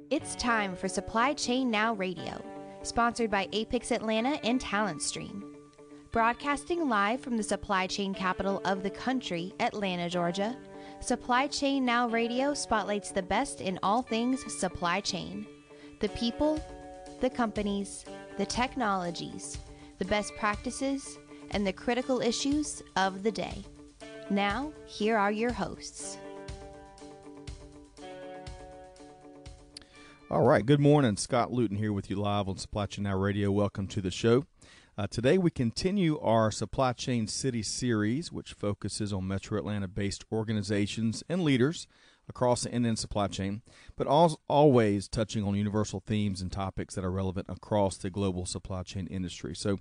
It's time for Supply Chain Now Radio, sponsored by Apex Atlanta and Talent Stream. Broadcasting live from the supply chain capital of the country, Atlanta, Georgia, Supply Chain Now Radio spotlights the best in all things supply chain. The people, the companies, the technologies, the best practices, and the critical issues of the day. Now, here are your hosts. All right, good morning. Scott Luton here with you live on Supply Chain Now Radio. Welcome to the show. Today we continue our Supply Chain City series, which focuses on Metro Atlanta-based organizations and leaders across the end-to-end supply chain, but always touching on universal themes and topics that are relevant across the global supply chain industry. So,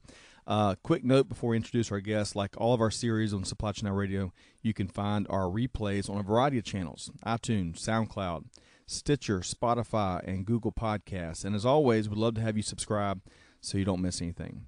quick note before we introduce our guests, like all of our series on Supply Chain Now Radio, you can find our replays on a variety of channels: iTunes, SoundCloud, Stitcher, Spotify, and Google Podcasts. And as always, we'd love to have you subscribe so you don't miss anything.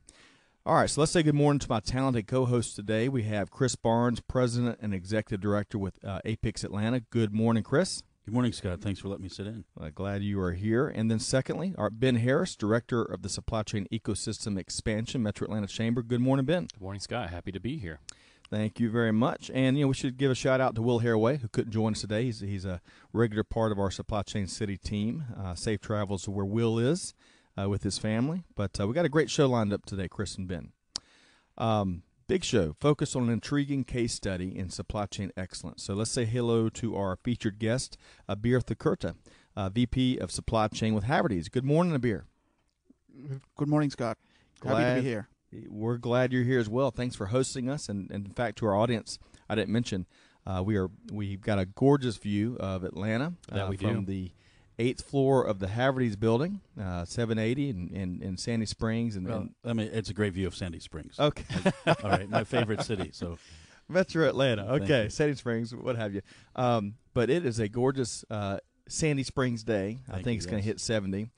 All right, so let's say good morning to my talented co-hosts today. We have Chris Barnes, President and Executive Director with Apex Atlanta. Good morning, Chris. Good morning, Scott. Thanks for letting me sit in. Glad you are here. And then secondly, Ben Harris, Director of the Supply Chain Ecosystem Expansion, Metro Atlanta Chamber. Good morning, Ben. Good morning, Scott. Happy to be here. Thank you very much. And, we should give a shout-out to Will Haraway, who couldn't join us today. He's a regular part of our Supply Chain City team. Safe travels to where Will is with his family. But we got a great show lined up today, Chris and Ben. Big show, focused on an intriguing case study in supply chain excellence. So let's say hello to our featured guest, Abir Thakurta, VP of Supply Chain with Havertys. Good morning, Abir. Good morning, Scott. Happy to be here. We're glad you're here as well. Thanks for hosting us. And in fact, to our audience, I didn't mention, we've got a gorgeous view of Atlanta from the 8th floor of the Havertys building, 780 in Sandy Springs. It's a great view of Sandy Springs. Okay. All right, my favorite city. So, Metro Atlanta. Okay, Sandy Springs, what have you. But it is a gorgeous Sandy Springs day. I think it's going to hit 70.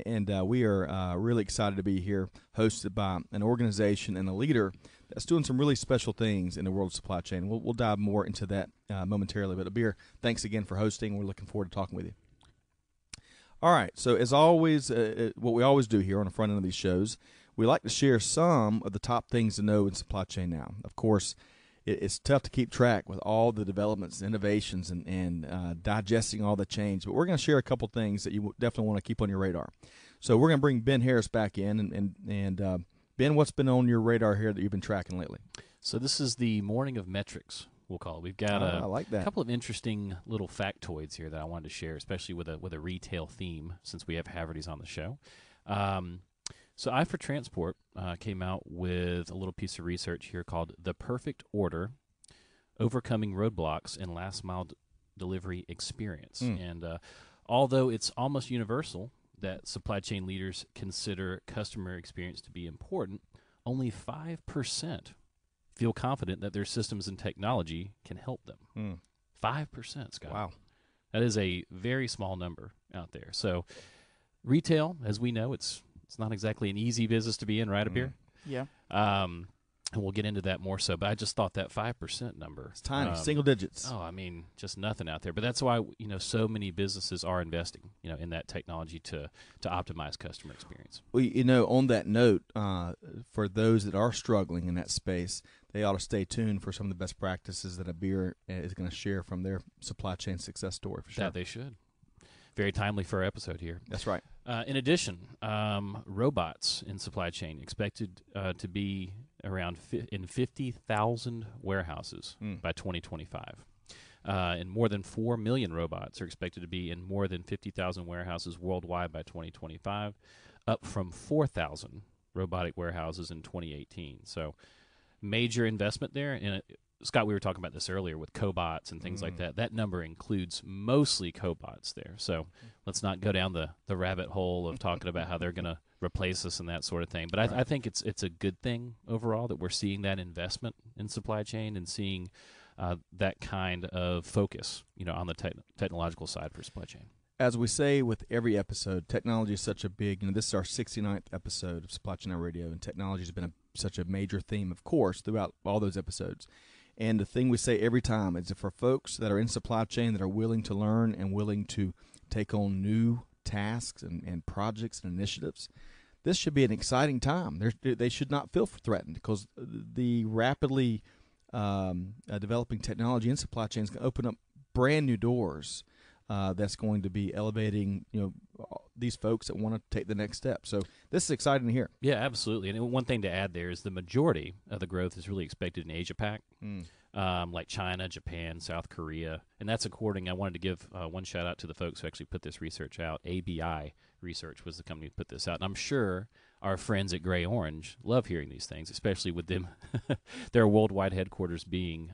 And we are really excited to be here, hosted by an organization and a leader that's doing some really special things in the world of supply chain. We'll dive more into that momentarily. But Abir, thanks again for hosting. We're looking forward to talking with you. All right, so as always, what we always do here on the front end of these shows, we like to share some of the top things to know in supply chain now. Of course, it's tough to keep track with all the developments, innovations, and digesting all the change. But we're going to share a couple things that you definitely want to keep on your radar. So we're going to bring Ben Harris back in. And Ben, what's been on your radar here that you've been tracking lately? So this is the morning of metrics, we'll call it. We've got I like that. couple of interesting little factoids here that I wanted to share, especially with a retail theme, since we have Havertys on the show. So I for Transport came out with a little piece of research here called The Perfect Order, Overcoming Roadblocks in Last Mile Delivery Experience. And although it's almost universal that supply chain leaders consider customer experience to be important, only 5% feel confident that their systems and technology can help them. 5%, Scott. Wow. That That is a very small number out there. So retail, as we know, it's not exactly an easy business to be in, right, Abir? Yeah. And we'll get into that more so. But I just thought that 5% number. It's tiny, single digits. Oh, I mean, just nothing out there. But that's why, so many businesses are investing, in that technology to optimize customer experience. Well, on that note, for those that are struggling in that space, they ought to stay tuned for some of the best practices that Abir is going to share from their supply chain success story, for sure. That they should. Very timely for our episode here. That's right. In addition, robots in supply chain expected to be around in 50,000 warehouses by 2025. And more than 4 million robots are expected to be in more than 50,000 warehouses worldwide by 2025, up from 4,000 robotic warehouses in 2018. So major investment there. And Scott, we were talking about this earlier with cobots and things like that. That number includes mostly cobots there. So let's not go down the rabbit hole of talking about how they're going to replace us and that sort of thing. But I think it's a good thing overall that we're seeing that investment in supply chain and seeing that kind of focus, on the technological side for supply chain. As we say with every episode, technology is such a big, this is our 69th episode of Supply Chain Now Radio, and technology has been such a major theme, of course, throughout all those episodes. And the thing we say every time is that for folks that are in supply chain that are willing to learn and willing to take on new tasks and projects and initiatives, this should be an exciting time. They should not feel threatened, because the rapidly developing technology in supply chains can open up brand new doors that's going to be elevating, these folks that want to take the next step. So this is exciting to hear. Yeah, absolutely. And one thing to add there is the majority of the growth is really expected in Asia-Pac, like China, Japan, South Korea. And that's according, I wanted to give one shout-out to the folks who actually put this research out. ABI Research was the company who put this out. And I'm sure our friends at Gray Orange love hearing these things, especially with them, their worldwide headquarters being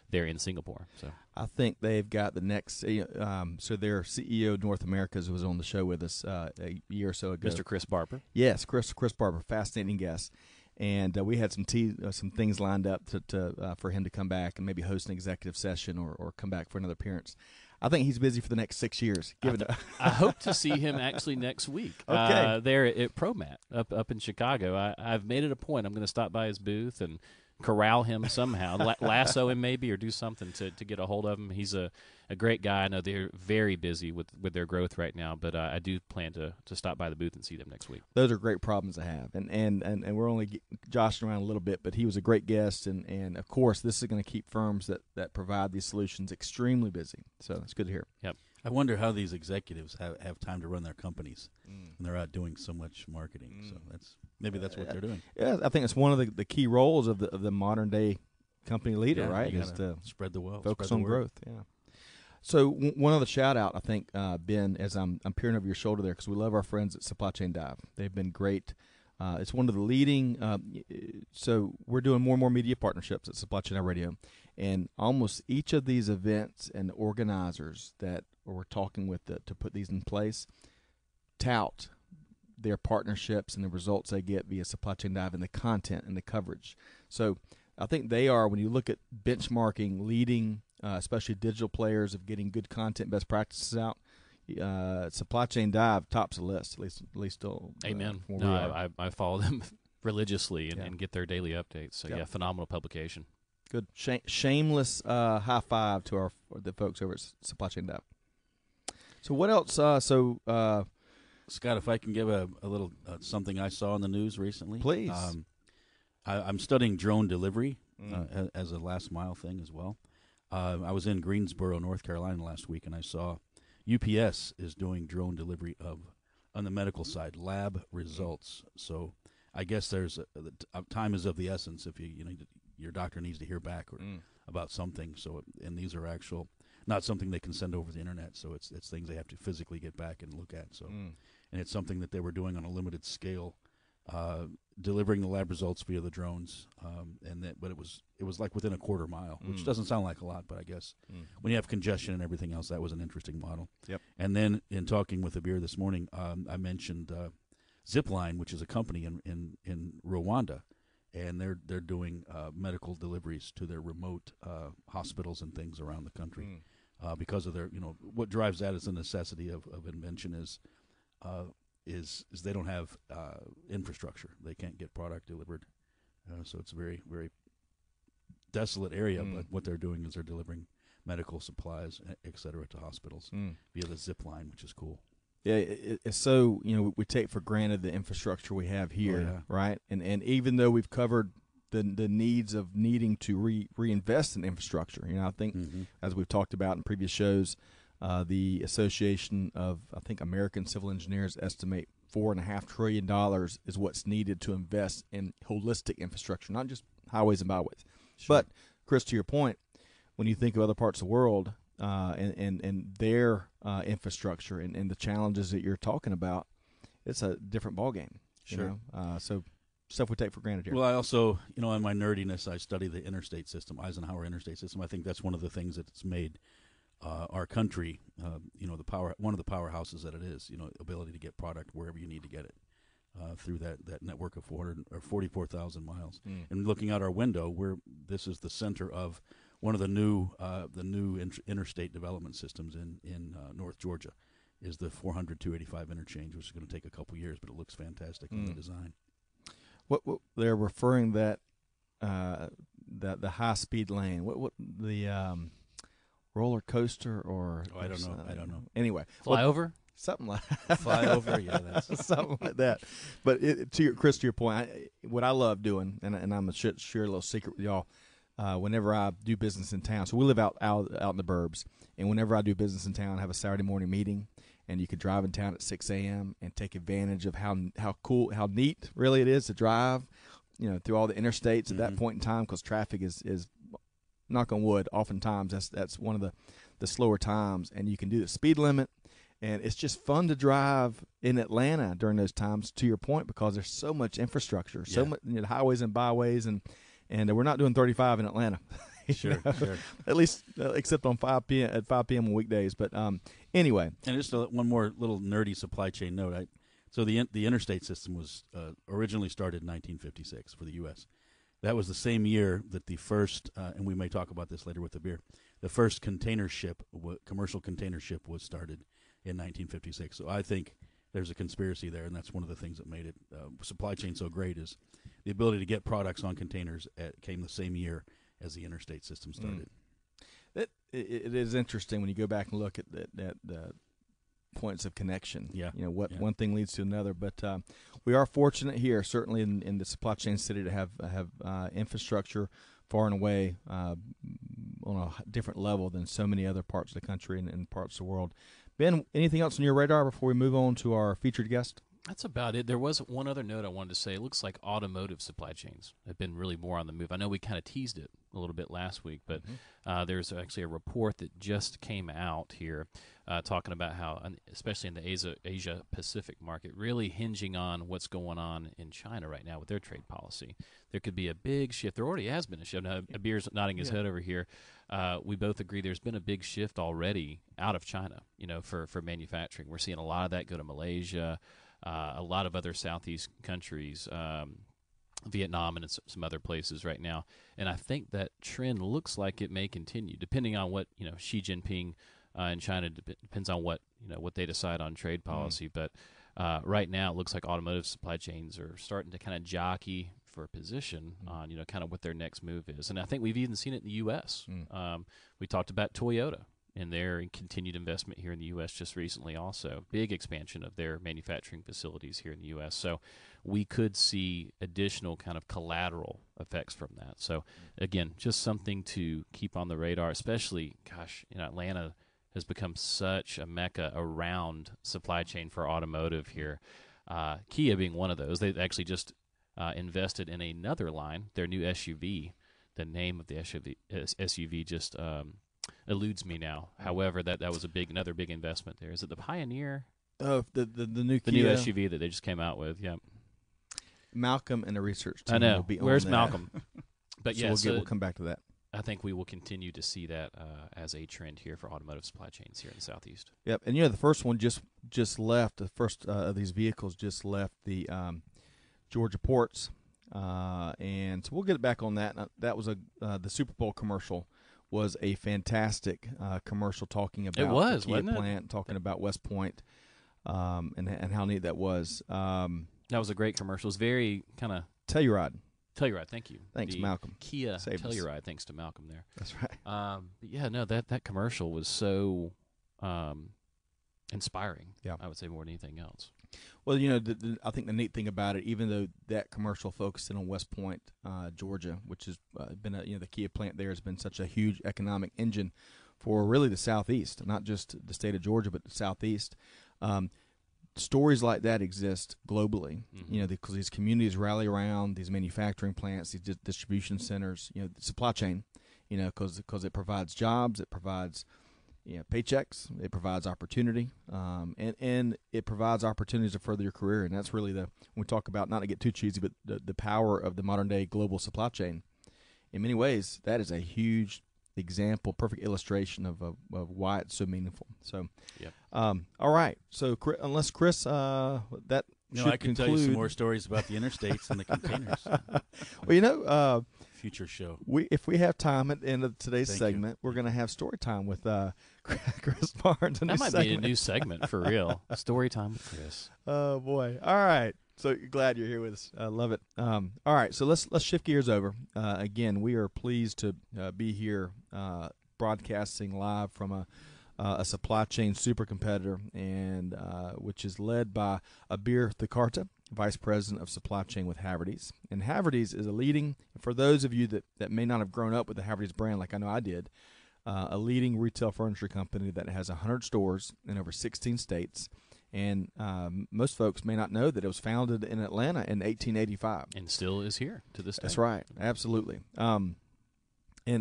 there in Singapore. So I think they've got the next. So their CEO of North America was on the show with us a year or so ago. Mr. Chris Barber. Yes, Chris Barber, fascinating guest, and we had some things lined up to for him to come back and maybe host an executive session or come back for another appearance. I think he's busy for the next 6 years. I hope to see him actually next week. Okay. There at ProMat up in Chicago. I've made it a point. I'm going to stop by his booth and corral him somehow, lasso him maybe, or do something to get a hold of him. He's a great guy. I know they're very busy with their growth right now, but I do plan to stop by the booth and see them next week. Those are great problems to have, and we're only joshing around a little bit, but he was a great guest, and of course this is going to keep firms that provide these solutions extremely busy. So it's good to hear. Yep. I wonder how these executives have time to run their companies, and they're out doing so much marketing. So maybe that's what they're doing. Yeah, I think it's one of the key roles of the modern day company leader, right? You Is to spread the wealth, focus spread on the word. growth. Yeah. So one other shout out, I think, Ben, as I'm peering over your shoulder there, because we love our friends at Supply Chain Dive. They've been great. It's one of the leading. So we're doing more and more media partnerships at Supply Chain Dive Radio, and almost each of these events and organizers that we're talking with to put these in place tout their partnerships and the results they get via Supply Chain Dive and the content and the coverage. So I think they are, when you look at benchmarking, leading, especially digital players, of getting good content, best practices out. Supply Chain Dive tops the list, at least. Amen. No, I follow them religiously and get their daily updates. So yeah, phenomenal publication. Good. Shameless high five to the folks over at Supply Chain Dive. So what else? Scott, if I can give a little something I saw in the news recently. Please. I'm studying drone delivery as a last mile thing as well. I was in Greensboro, North Carolina last week, and I saw UPS is doing drone delivery on the medical side, lab results. So I guess there's time is of the essence if your doctor needs to hear back about something. So and these are actual, not something they can send over the internet. So it's things they have to physically get back and look at. So and it's something that they were doing on a limited scale, delivering the lab results via the drones. But it was like within a quarter mile, which doesn't sound like a lot, but I guess when you have congestion and everything else, that was an interesting model. Yep. And then in talking with Abir this morning, I mentioned Zipline, which is a company in Rwanda, and they're doing medical deliveries to their remote hospitals and things around the country because of their what drives that is the necessity of invention is they don't have infrastructure. They can't get product delivered, so it's a very, very desolate area. But what they're doing is they're delivering medical supplies, et cetera, to hospitals via the zip line, which is cool. Yeah, it's so we take for granted the infrastructure we have here, right? And even though we've covered the needs of needing to reinvest in infrastructure, I think as we've talked about in previous shows. The Association of, I think, American Civil Engineers estimate $4.5 trillion is what's needed to invest in holistic infrastructure, not just highways and byways. Sure. But, Chris, to your point, when you think of other parts of the world and their infrastructure and the challenges that you're talking about, it's a different ballgame. Sure. So stuff we take for granted here. Well, I also, in my nerdiness, I study the interstate system, Eisenhower interstate system. I think that's one of the things that's made our country, one of the powerhouses that it is, ability to get product wherever you need to get it through that network of 44,000 miles. And looking out our window, this is the center of one of the new interstate development systems in North Georgia, is the 400-285 interchange, which is going to take a couple years, but it looks fantastic in the design. What they're referring that the high speed lane. What the roller coaster or I don't know. Anyway, flyover. Something like flyover, yeah, that's something like that. But Chris, to your point, what I love doing, and I'm gonna share a little secret with y'all. Whenever I do business in town, so we live out in the burbs, and whenever I do business in town, I have a Saturday morning meeting, and you could drive in town at 6 a.m. and take advantage of how cool, how neat really it is to drive, through all the interstates at that point in time, because traffic is knock on wood, oftentimes that's one of the slower times, and you can do the speed limit. And it's just fun to drive in Atlanta during those times, to your point, because there's so much infrastructure, so much highways and byways, and we're not doing 35 in Atlanta. Sure. At least except on 5 p.m. at 5 p.m. on weekdays. But anyway. And just one more little nerdy supply chain note. So the interstate system was originally started in 1956 for the U.S. That was the same year that the first, and we may talk about this later with the beer, the first commercial container ship was started in 1956. So I think there's a conspiracy there, and that's one of the things that made it supply chain so great is the ability to get products on containers came the same year as the interstate system started. It is interesting when you go back and look at the points of connection. Yeah. One thing leads to another. But we are fortunate here, certainly in the supply chain city, to have infrastructure far and away on a different level than so many other parts of the country and parts of the world. Ben, anything else on your radar before we move on to our featured guest? That's about it. There was one other note I wanted to say. It looks like automotive supply chains have been really more on the move. I know we kind of teased it a little bit last week, but there's actually a report that just came out here talking about how, especially in the Asia Pacific market, really hinging on what's going on in China right now with their trade policy. There could be a big shift. There already has been a shift. Now, Abir's nodding his head over here. We both agree there's been a big shift already out of China, for manufacturing. We're seeing a lot of that go to Malaysia, a lot of other Southeast countries, Vietnam and some other places right now. And I think that trend looks like it may continue, depending on what Xi Jinping in China depends on what they decide on trade policy. But right now, it looks like automotive supply chains are starting to kind of jockey for a position on kind of what their next move is. And I think we've even seen it in the U.S. We talked about Toyota and their continued investment here in the U.S. just recently also. Big expansion of their manufacturing facilities here in the U.S. So we could see additional kind of collateral effects from that. So, again, just something to keep on the radar, especially, Atlanta has become such a mecca around supply chain for automotive here. Kia being one of those. They actually just invested in another line, their new SUV. The name of the SUV just eludes me now. However, that was another big investment there. Is it the Pioneer? Oh, the new Kia. New SUV that they just came out with. Yeah. Malcolm and the research team I know. will be Where's on Malcolm? But so we'll come back to that. I think we will continue to see that as a trend here for automotive supply chains here in the Southeast. Yep, and the first one just left. The first of these vehicles just left the Georgia ports, and so we'll get back on that. That was the Super Bowl commercial was a fantastic commercial talking about the Kia plant, talking about West Point, and how neat that was. That was a great commercial. It was very kind of Telluride. Thank you. Thanks, Malcolm. Kia Telluride, thanks to Malcolm there. That's right. But yeah, no, that commercial was so inspiring. Yeah, I would say more than anything else. Well, I think the neat thing about it, even though that commercial focused in on West Point, Georgia, which has been the Kia plant there has been such a huge economic engine for really the Southeast, not just the state of Georgia, but the Southeast. Stories like that exist globally, because these communities rally around these manufacturing plants, these distribution centers, the supply chain, because it provides jobs, it provides paychecks, it provides opportunity, and it provides opportunities to further your career. And that's really when we talk about, not to get too cheesy, but the power of the modern day global supply chain. In many ways, that is a huge example, perfect illustration of why it's so meaningful. So, all right. So, unless Chris, that should I can tell you some more stories about the interstates and the containers. Well, future show. If we have time at the end of today's segment, we're going to have story time with Chris Barnes. That might be a new segment for real. Story time with Chris. Oh boy! All right. So glad you're here with us. I love it. All right, so let's shift gears over. Again, we are pleased to be here broadcasting live from a supply chain super competitor, and which is led by Abir Thakurta, Vice President of Supply Chain with Havertys. And Havertys is a leading, for those of you that may not have grown up with the Havertys brand like I know I did, a leading retail furniture company that has 100 stores in over 16 states. And most folks may not know that it was founded in Atlanta in 1885. And still is here to this day. That's right. Absolutely. And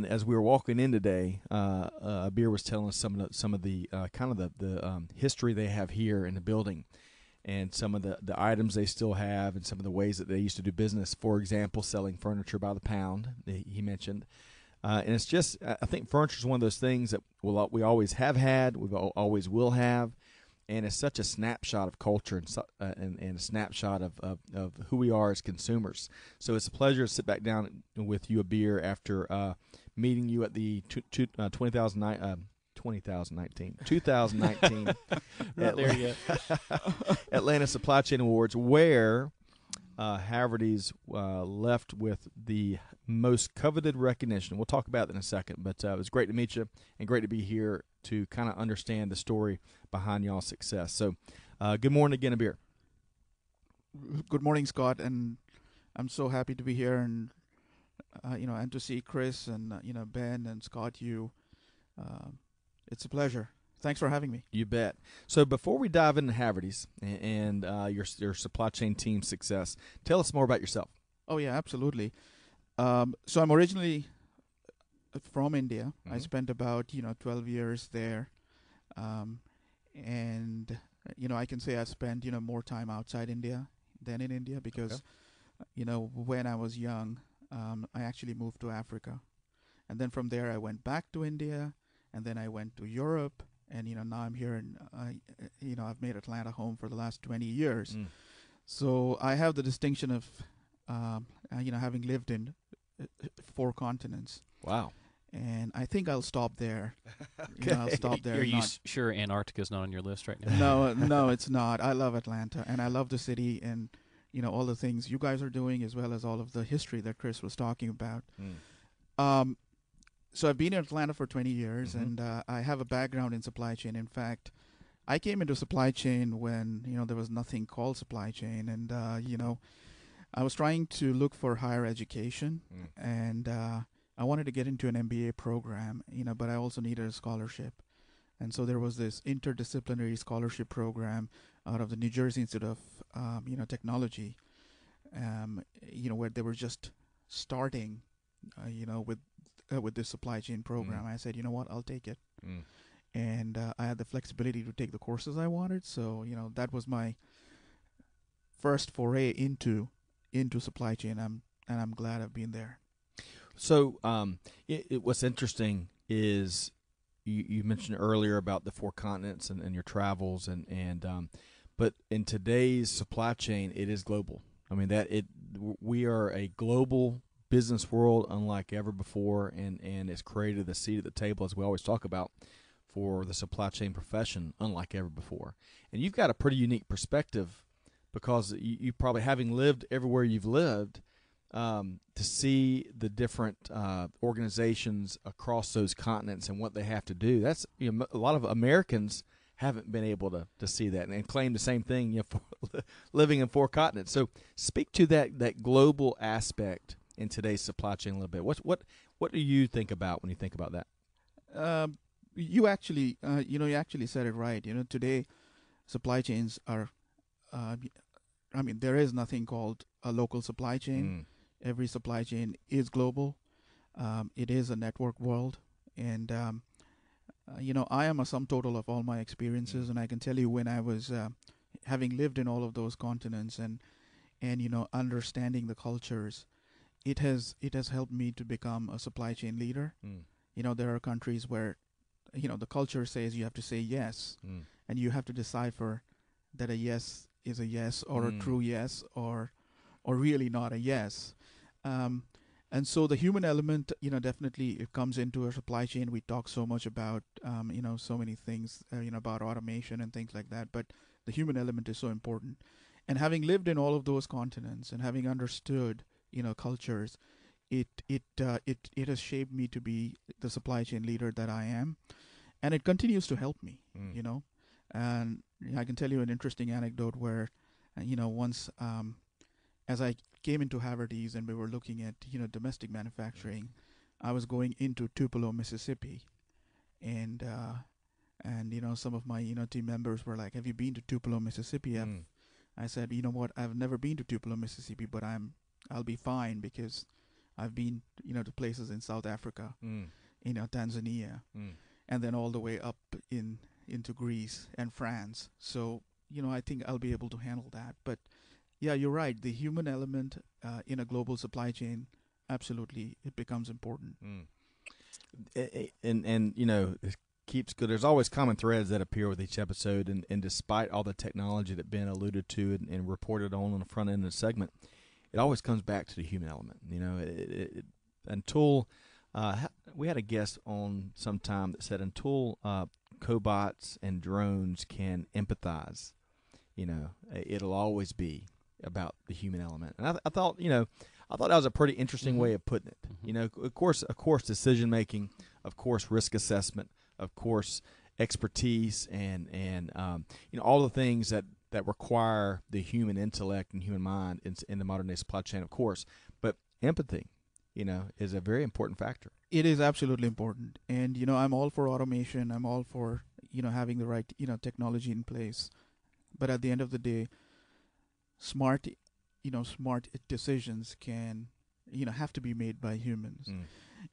as we were walking in today, Abir was telling us some of the history they have here in the building, and some of the items they still have, and some of the ways that they used to do business. For example, selling furniture by the pound. He mentioned, and it's just, I think furniture is one of those things that we always have had, we always will have, and it's such a snapshot of culture and a snapshot of who we are as consumers. So it's a pleasure to sit back down with you, Abir, after meeting you at the 2019 Atlanta Supply Chain Awards, where Havertys left with the most coveted recognition. We'll talk about that in a second, but it was great to meet you and great to be here to kind of understand the story behind y'all's success. So good morning again, Abir. Good morning, Scott, and I'm so happy to be here, and and to see Chris and Ben and Scott. It's a pleasure. Thanks for having me. You bet. So before we dive into Havertys and your supply chain team success, tell us more about yourself. Oh yeah, absolutely. So I'm originally from India. Mm-hmm. I spent about 12 years there, and I can say I spent more time outside India than in India because when I was young, I actually moved to Africa, and then from there I went back to India, and then I went to Europe, and now I'm here, and I've made Atlanta home for the last 20 years. So I have the distinction of having lived in 4 continents. Wow. And I think I'll stop there. Okay. I'll stop there. Are you sure Antarctica's not on your list right now? No, it's not. I love Atlanta, and I love the city, and all the things you guys are doing, as well as all of the history that Chris was talking about. So I've been in Atlanta for 20 years, Mm-hmm. and I have a background in supply chain. In fact, I came into supply chain when there was nothing called supply chain, and I was trying to look for higher education, and I wanted to get into an MBA program, but I also needed a scholarship. And so there was this interdisciplinary scholarship program out of the New Jersey Institute of Technology, where they were just starting, with this supply chain program. I said, you know what, I'll take it. And I had the flexibility to take the courses I wanted. So, that was my first foray into supply chain. And I'm glad I've been there. So what's interesting is you mentioned earlier about the 4 continents and your travels, but in today's supply chain, it is global. I mean, we are a global business world unlike ever before, and it's created a seat at the table, as we always talk about, for the supply chain profession unlike ever before. And you've got a pretty unique perspective because you probably, having lived everywhere you've lived, to see the different organizations across those continents and what they have to do. That's a lot of Americans haven't been able to see that and claim the same thing for living in 4 continents. So speak to that global aspect in today's supply chain a little bit. What do you think about when you think about that? You actually said it right. Today supply chains are there is nothing called a local supply chain. Every supply chain is global. It is a network world, and I am a sum total of all my experiences, and I can tell you when I was having lived in all of those continents and understanding the cultures, it has helped me to become a supply chain leader. There are countries where the culture says you have to say yes, and you have to decipher that a yes is a yes or a true yes or really not a yes. And so the human element, definitely it comes into a supply chain. We talk so much about, so many things, about automation and things like that. But the human element is so important. And having lived in all of those continents and having understood, cultures, it has shaped me to be the supply chain leader that I am, and it continues to help me. And I can tell you an interesting anecdote where, once as I came into Havertys and we were looking at domestic manufacturing, I was going into Tupelo, Mississippi, and some of my team members were like, "Have you been to Tupelo, Mississippi?" I said, "You know what? I've never been to Tupelo, Mississippi, but I'll be fine because I've been to places in South Africa, Tanzania, and then all the way up into Greece and France. So I think I'll be able to handle that." But yeah, you're right. The human element in a global supply chain, absolutely, it becomes important. And it keeps good. There's always common threads that appear with each episode, and despite all the technology that Ben alluded to and reported on the front end of the segment, it always comes back to the human element. Until we had a guest on sometime that said until cobots and drones can empathize, it'll always be about the human element. And I thought that was a pretty interesting way of putting it. Of course, decision making, of course, risk assessment, of course, expertise, and all the things that require the human intellect and human mind in the modern day supply chain, of course. But empathy, is a very important factor. It is absolutely important. And, I'm all for automation. I'm all for, having the right, technology in place. But at the end of the day, smart decisions can, have to be made by humans.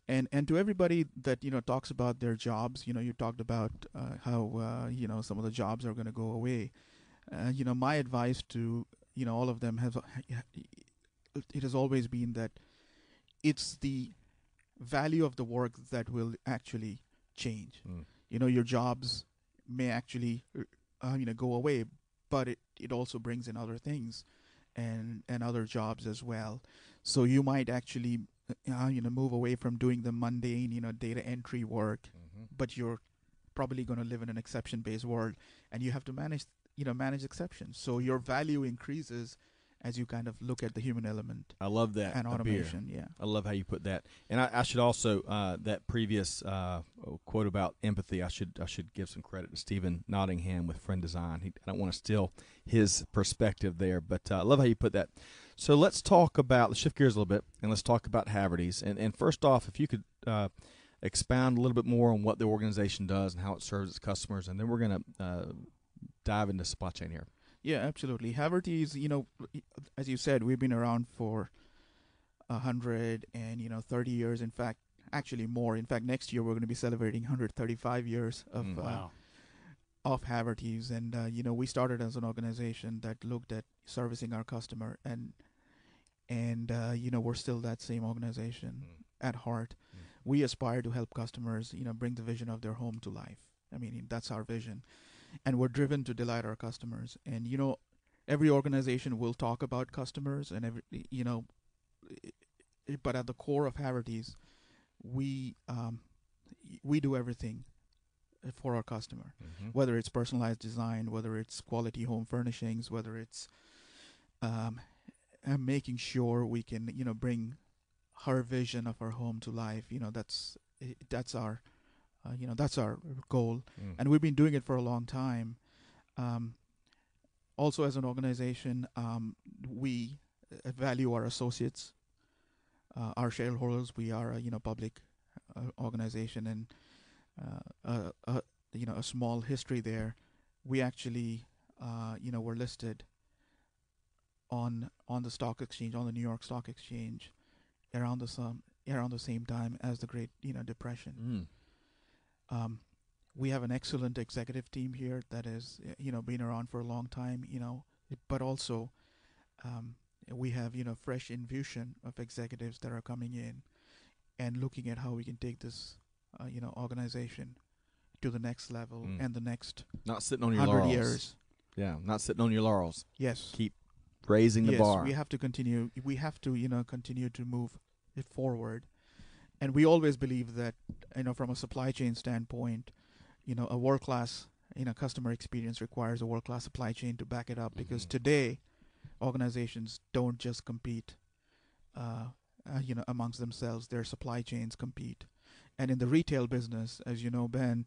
And to everybody that, talks about their jobs, you talked about how, some of the jobs are going to go away. My advice to, all of them it has always been that it's the value of the work that will actually change. Your jobs may actually, go away, but it also brings in other things and other jobs as well. So you might actually, move away from doing the mundane, data entry work, but you're probably going to live in an exception-based world, and you have to manage exceptions. So your value increases as you kind of look at the human element. I love that. And automation, yeah. I love how you put that. And I should also, that previous quote about empathy, I should give some credit to Stephen Nottingham with Friend Design. I don't want to steal his perspective there, but I love how you put that. So let's shift gears a little bit, and let's talk about Havertys. And first off, if you could expound a little bit more on what the organization does and how it serves its customers, and then we're going to dive into supply chain here. Yeah, absolutely. Havertys, as you said, we've been around for 130 years. In fact, actually more. In fact, next year we're going to be celebrating 135 years of Havertys. And we started as an organization that looked at servicing our customer, and we're still that same organization at heart. We aspire to help customers, bring the vision of their home to life. I mean, that's our vision. And we're driven to delight our customers. And, every organization will talk about customers, and but at the core of Havertys, we do everything for our customer, whether it's personalized design, whether it's quality home furnishings, whether it's making sure we can, bring her vision of our home to life. That's our that's our goal, and we've been doing it for a long time. Also, as an organization, we value our associates, our shareholders. We are a public organization, and a small history there. We actually were listed on the stock exchange, on the New York Stock Exchange, around the same time as the Great Depression. We have an excellent executive team here that has been around for a long time, but also we have fresh infusion of executives that are coming in and looking at how we can take this organization to the next level and the next not sitting on your 100 laurels. years. Yeah, not sitting on your laurels. Yes. Keep raising the bar. We have to continue. We have to continue to move it forward. And we always believe that, from a supply chain standpoint, a world-class, customer experience requires a world-class supply chain to back it up. Because today, organizations don't just compete, amongst themselves. Their supply chains compete. And in the retail business, as you know, Ben,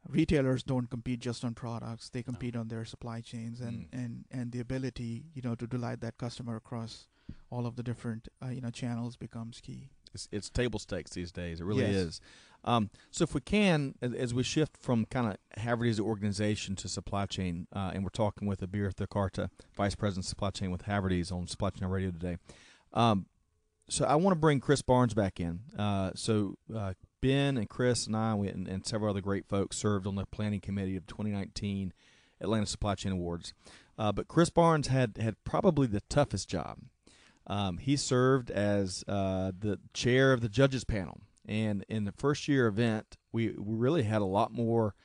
retailers don't compete just on products. They compete on their supply chains and the ability, to delight that customer across all of the different, channels becomes key. It's table stakes these days. It really Yes. is. So if we can, as we shift from kind of Havertys organization to supply chain, and we're talking with Abir Thakurta, Vice President Supply Chain with Havertys on Supply Chain Radio today. So I want to bring Chris Barnes back in. Ben and Chris and I and several other great folks served on the planning committee of 2019 Atlanta Supply Chain Awards. But Chris Barnes had probably the toughest job. He served as the chair of the judges panel. And in the first year event, we really had a lot more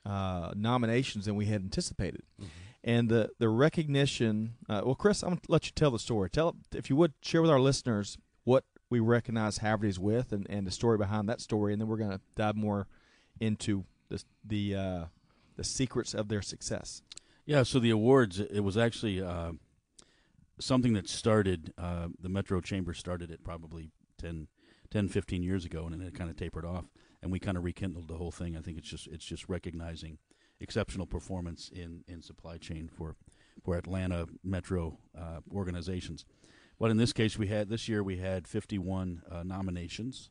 nominations than we had anticipated. Mm-hmm. And the recognition, Chris, I'm going to let you tell the story. If you would, share with our listeners what we recognize Havertys with and the story behind that story, and then we're going to dive more into the secrets of their success. Yeah, so the awards, it was actually something that started, the Metro Chamber started it probably 10, 15 years ago, and then it kind of tapered off, and we kind of rekindled the whole thing. I think it's just recognizing exceptional performance in supply chain for Atlanta Metro organizations. But in this case, this year we had 51 nominations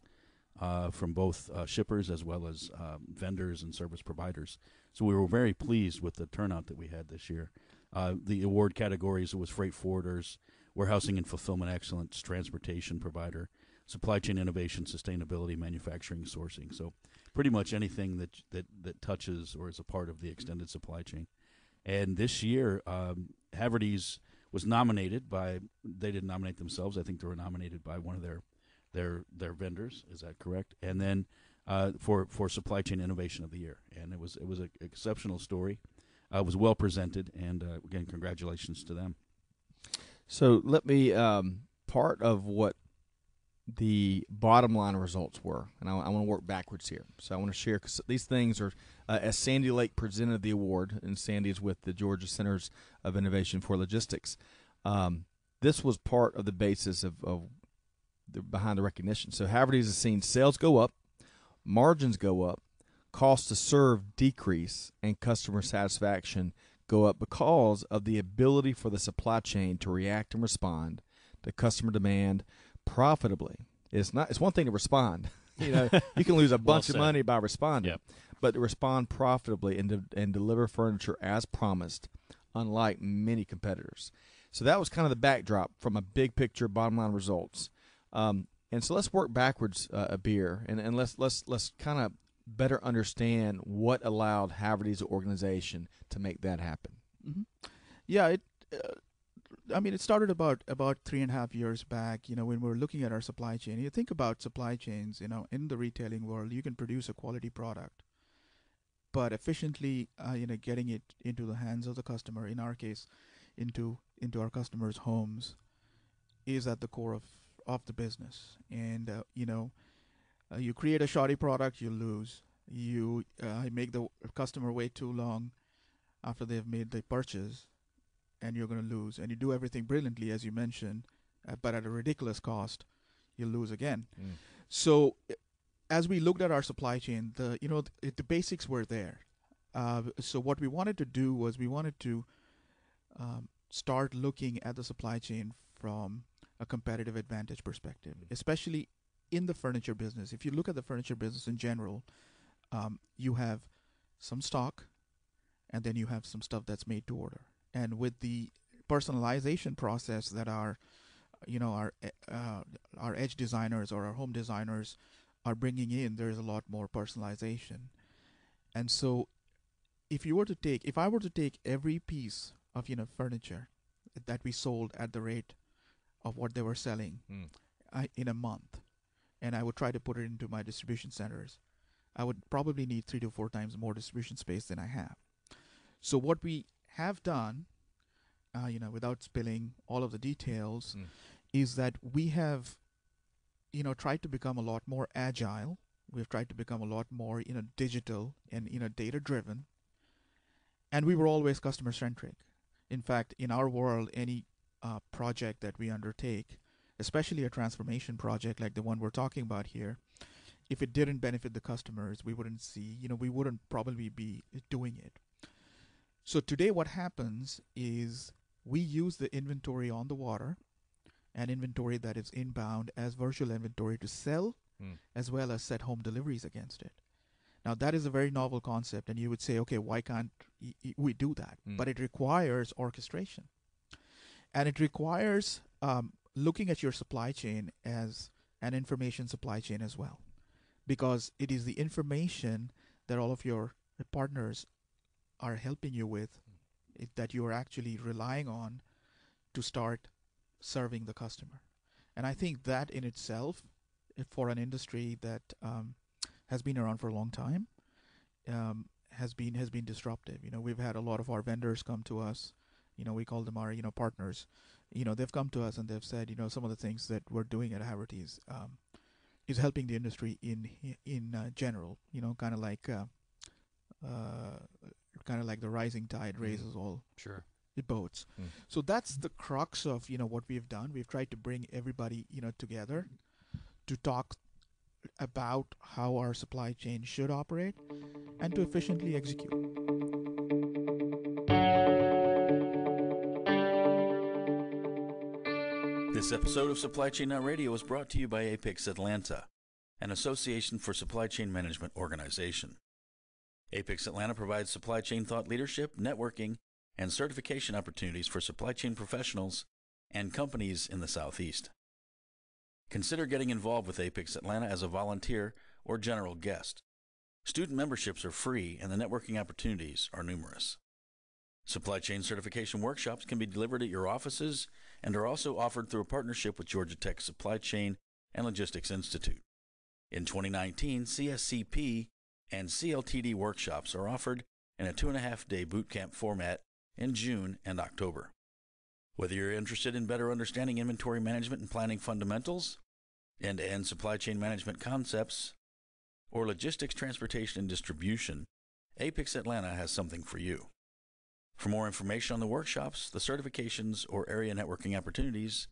from both shippers as well as vendors and service providers. So we were very pleased with the turnout that we had this year. The award categories was freight forwarders, warehousing and fulfillment excellence, transportation provider, supply chain innovation, sustainability, manufacturing, sourcing. So pretty much anything that touches or is a part of the extended supply chain. And this year, Havertys was nominated by, they didn't nominate themselves. I think they were nominated by one of their vendors. Is that correct? And then for Supply Chain Innovation of the Year. And it was an exceptional story. It was well presented, and again, congratulations to them. So let me, part of what the bottom line results were, and I want to work backwards here. So I want to share, because these things are, as Sandy Lake presented the award, and Sandy is with the Georgia Centers of Innovation for Logistics, this was part of the basis of behind the recognition. So Havertys has seen sales go up, margins go up, cost to serve decrease, and customer satisfaction go up because of the ability for the supply chain to react and respond to customer demand profitably. It's one thing to respond. You can lose a bunch of money by responding, but to respond profitably and deliver furniture as promised, unlike many competitors. So that was kind of the backdrop from a big picture bottom line results. And so let's work backwards, Abir, and let's kind of better understand what allowed Havertys organization to make that happen. Mm-hmm. Yeah, it started about 3.5 years back, when we were looking at our supply chain. You think about supply chains, in the retailing world, you can produce a quality product, but efficiently, getting it into the hands of the customer, in our case, into our customers' homes, is at the core of the business. And, you create a shoddy product, you lose. You make the customer wait too long after they've made the purchase, and you're going to lose. And you do everything brilliantly, as you mentioned, but at a ridiculous cost, you lose again. So as we looked at our supply chain, the basics were there. So what we wanted to do was we wanted to start looking at the supply chain from a competitive advantage perspective, especially in the furniture business. If you look at the furniture business in general, you have some stock, and then you have some stuff that's made to order. And with the personalization process that our edge designers or our home designers are bringing in, there's a lot more personalization. And so if I were to take every piece of furniture that we sold at the rate of what they were selling in a month, and I would try to put it into my distribution centers, I would probably need 3 to 4 times more distribution space than I have. So what we have done, without spilling all of the details, is that we have, tried to become a lot more agile. We've tried to become a lot more, digital and, data-driven. And we were always customer-centric. In fact, in our world, any project that we undertake, especially a transformation project like the one we're talking about here, if it didn't benefit the customers, we wouldn't we wouldn't probably be doing it. So today what happens is we use the inventory on the water and inventory that is inbound as virtual inventory to sell, as well as set home deliveries against it. Now that is a very novel concept, and you would say, okay, why can't we do that? But it requires orchestration. And it requires looking at your supply chain as an information supply chain as well, because it is the information that all of your partners are helping you with that you are actually relying on to start serving the customer. And I think that in itself, for an industry that has been around for a long time, has been disruptive. We've had a lot of our vendors come to us. We call them our partners. They've come to us and they've said, some of the things that we're doing at Havertys is helping the industry in general. Kind of like the rising tide raises all the boats. So that's the crux of what we've done. We've tried to bring everybody together to talk about how our supply chain should operate and to efficiently execute. This episode of Supply Chain Now Radio is brought to you by Apex Atlanta, an association for supply chain management organization. Apex Atlanta provides supply chain thought leadership, networking, and certification opportunities for supply chain professionals and companies in the Southeast. Consider getting involved with Apex Atlanta as a volunteer or general guest. Student memberships are free and the networking opportunities are numerous. Supply chain certification workshops can be delivered at your offices and are also offered through a partnership with Georgia Tech Supply Chain and Logistics Institute. In 2019, CSCP and CLTD workshops are offered in a 2.5-day boot camp format in June and October. Whether you're interested in better understanding inventory management and planning fundamentals, end-to-end supply chain management concepts, or logistics, transportation, and distribution, Apex Atlanta has something for you. For more information on the workshops, the certifications, or area networking opportunities,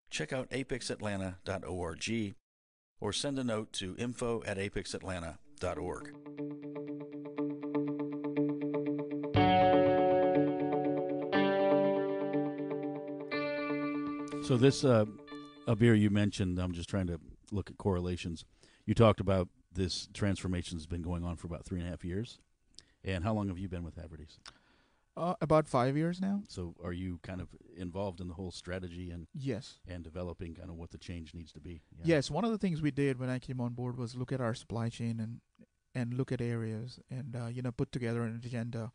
check out apexatlanta.org or send a note to info@apexatlanta.org. So this, Abir, you mentioned, I'm just trying to look at correlations. You talked about this transformation has been going on for about 3.5 years. And how long have you been with Havertys? About 5 years now. So are you kind of involved in the whole strategy and yes, and developing kind of what the change needs to be? Yeah. Yes, one of the things we did when I came on board was look at our supply chain and look at areas and put together an agenda,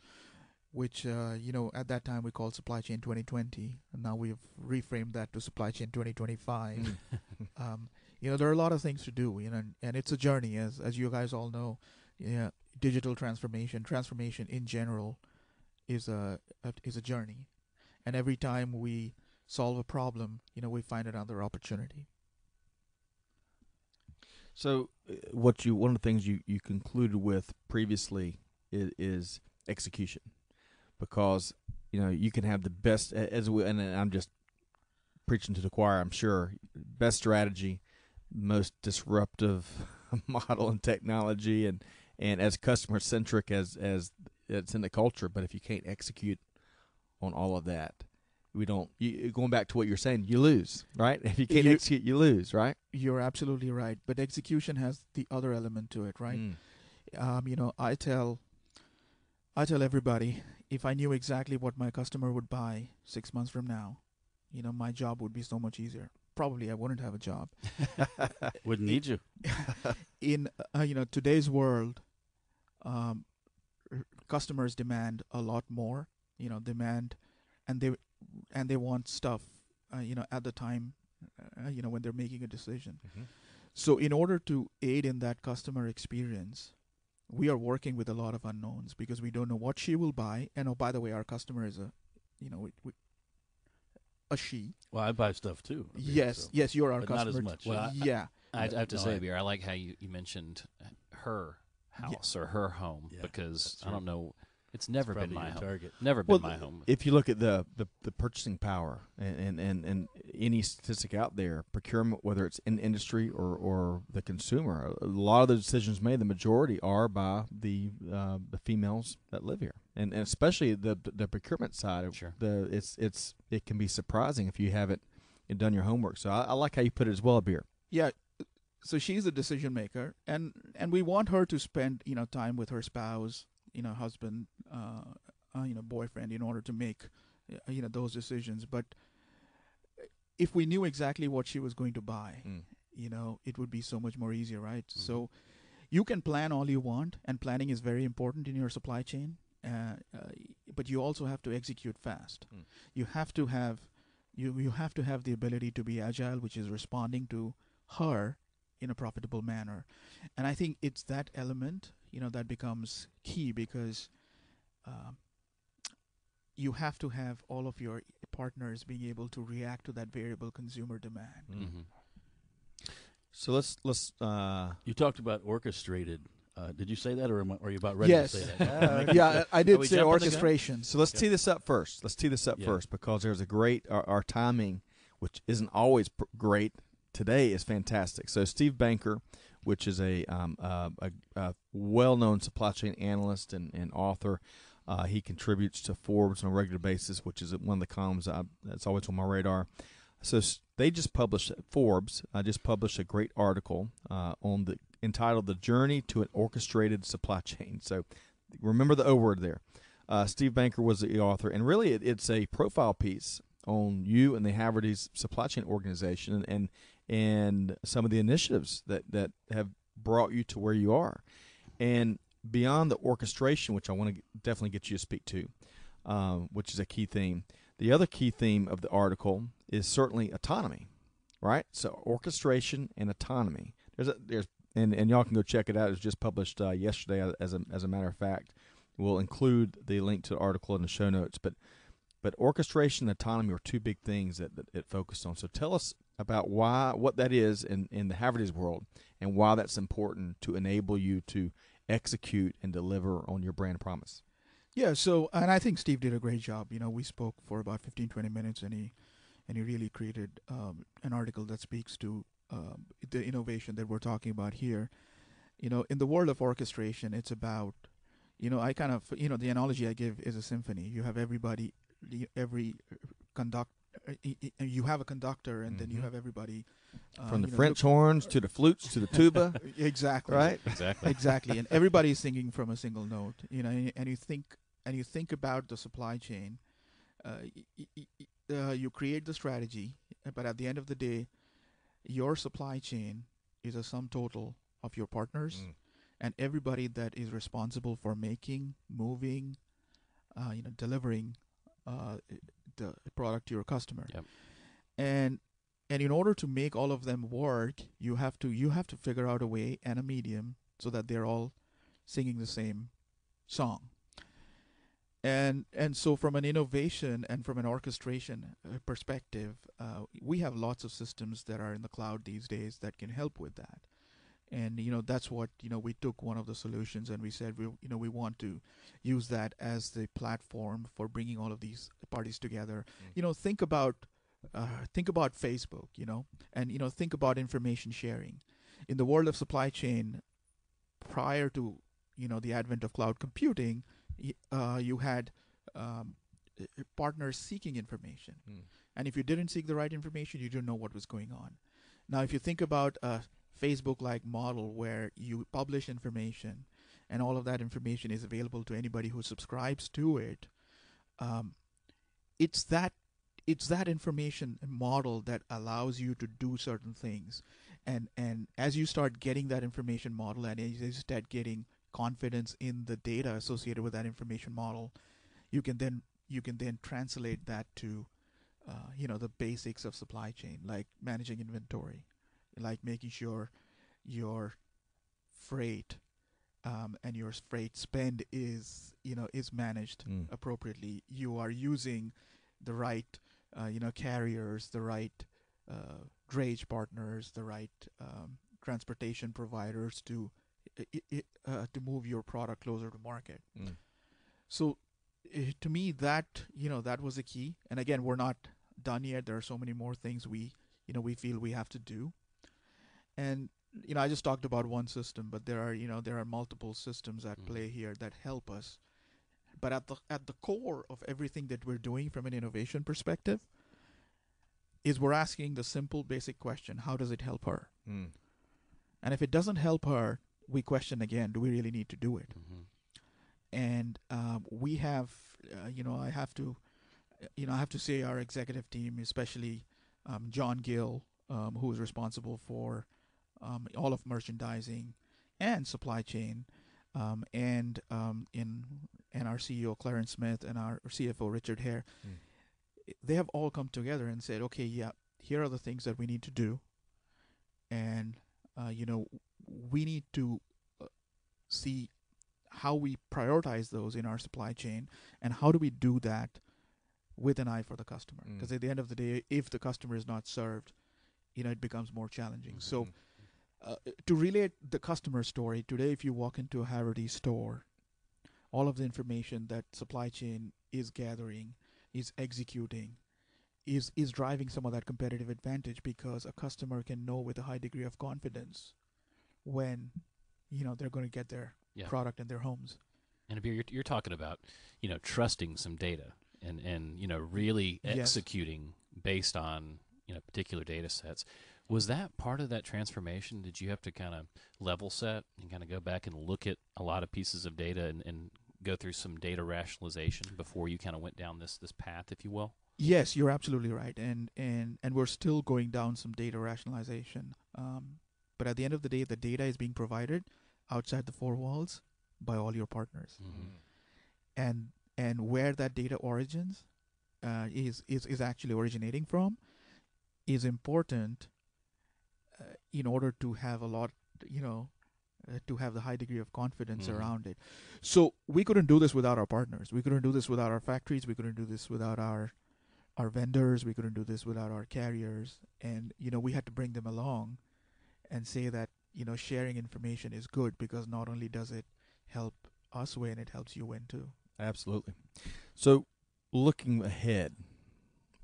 which at that time we called Supply Chain 2020, and now we've reframed that to Supply Chain 2025. There are a lot of things to do, and it's a journey, as you guys all know. Yeah, digital transformation in general is a journey, and every time we solve a problem, we find another opportunity. So, one of the things you concluded with previously is execution, because you can have the best and I'm just preaching to the choir. I'm sure best strategy, most disruptive model and technology, and as customer centric as it's in the culture, but if you can't execute on all of that, going back to what you're saying, you lose, right? If you can't execute, you lose, right? You're absolutely right. But execution has the other element to it, right? I tell everybody, if I knew exactly what my customer would buy 6 months from now, my job would be so much easier. Probably I wouldn't have a job. Wouldn't need you. In today's world, customers demand a lot more. And they want stuff. At the time, when they're making a decision. Mm-hmm. So in order to aid in that customer experience, we are working with a lot of unknowns because we don't know what she will buy. And by the way, our customer is a she. Well, I buy stuff too. Yes, you're our customer. Not as much. Well, yeah. I have to say, Abir, I like how you mentioned her house or her home, because I don't know It's never been probably my your home. target. Never been my home. If you look at the purchasing power and any statistic out there, procurement, whether it's in industry or the consumer, a lot of the decisions made, the majority are by the females that live here, and especially the procurement side. Sure. It can be surprising if you haven't done your homework. So I like how you put it as well, Abir. Yeah. So she's the decision maker, and we want her to spend time with her spouse, husband, boyfriend, in order to make those decisions. But if we knew exactly what she was going to buy, it would be so much more easier, right? Mm-hmm. So you can plan all you want, and planning is very important in your supply chain. But you also have to execute fast. You have to have you have to have the ability to be agile, which is responding to her in a profitable manner. And I think it's that element, that becomes key, because you have to have all of your partners being able to react to that variable consumer demand. Mm-hmm. So let's you talked about orchestrated. Did you say that, or are you about ready yes. to say that? Yeah, I Are did we say jumping the gun? orchestration. So let's tee this up first. Because there's a great our timing, which isn't always great. Today is fantastic. So Steve Banker, which is a well-known supply chain analyst and author, he contributes to Forbes on a regular basis, which is one of the columns that's always on my radar. So they just published Forbes. Just published a great article entitled "The Journey to an Orchestrated Supply Chain." So remember the O word there. Steve Banker was the author, and really it's a profile piece on you and the Havertys supply chain organization and some of the initiatives that have brought you to where you are. And beyond the orchestration, which I want to definitely get you to speak to, which is a key theme, the other key theme of the article is certainly autonomy, right? So orchestration and autonomy. And y'all can go check it out. It was just published yesterday, as a matter of fact. We'll include the link to the article in the show notes. But orchestration and autonomy are two big things that it focused on. So tell us about what that is in the Havertys world, and why that's important to enable you to execute and deliver on your brand promise. Yeah, so, and I think Steve did a great job. We spoke for about 15-20 minutes, and he really created an article that speaks to the innovation that we're talking about here. In the world of orchestration, it's about, I kind of, the analogy I give is a symphony. You have everybody, you have a conductor, and then you have everybody from the French horns to the flutes to the tuba. Exactly. Right. Exactly. And everybody's singing from a single note. And you think about the supply chain. You create the strategy, but at the end of the day, your supply chain is a sum total of your partners and everybody that is responsible for making, moving, delivering the product to your customer. Yep. And in order to make all of them work, you have to figure out a way and a medium so that they're all singing the same song. And so from an innovation and from an orchestration perspective, we have lots of systems that are in the cloud these days that can help with that. And that's what we took one of the solutions, and we said we want to use that as the platform for bringing all of these parties together. Think about Facebook, and think about information sharing. In the world of supply chain, prior to the advent of cloud computing, you had partners seeking information, and if you didn't seek the right information, you didn't know what was going on. Now, if you think about a Facebook-like model where you publish information, and all of that information is available to anybody who subscribes to it, it's that information model that allows you to do certain things, and as you start getting that information model, and as you start getting confidence in the data associated with that information model, you can then translate that to the basics of supply chain, like managing inventory, like making sure your freight and your freight spend is managed appropriately. You are using the right carriers, the right drayage partners, the right transportation providers to move your product closer to market. So to me, that was the key. And again, we're not done yet. There are so many more things we feel we have to do. And I just talked about one system, but there are multiple systems at play here that help us. But at the core of everything that we're doing from an innovation perspective is we're asking the simple, basic question: how does it help her? And if it doesn't help her, we question again: do we really need to do it? And we have, I have to say, our executive team, especially John Gill, who is responsible for all of merchandising and supply chain, and our CEO Clarence Smith and our CFO Richard Hare, they have all come together and said, okay, yeah, here are the things that we need to do, and we need to see how we prioritize those in our supply chain, and how do we do that with an eye for the customer? Because at the end of the day, if the customer is not served, it becomes more challenging. So to relate the customer story, today if you walk into a Haverty store, all of the information that supply chain is gathering, is executing, is driving some of that competitive advantage, because a customer can know with a high degree of confidence when they're going to get their product in their homes. And Abir, you're talking about trusting some data and really executing based on particular data sets. Was that part of that transformation? Did you have to kind of level set and kind of go back and look at a lot of pieces of data and go through some data rationalization before you kind of went down this path, if you will? Yes, you're absolutely right, and we're still going down some data rationalization. But at the end of the day, the data is being provided outside the four walls by all your partners, and where that data origins is actually originating from is important in order to have a lot, to have the high degree of confidence around it. So we couldn't do this without our partners. We couldn't do this without our factories. We couldn't do this without our vendors. We couldn't do this without our carriers. And, we had to bring them along and say that, sharing information is good, because not only does it help us win, it helps you win too. Absolutely. So looking ahead,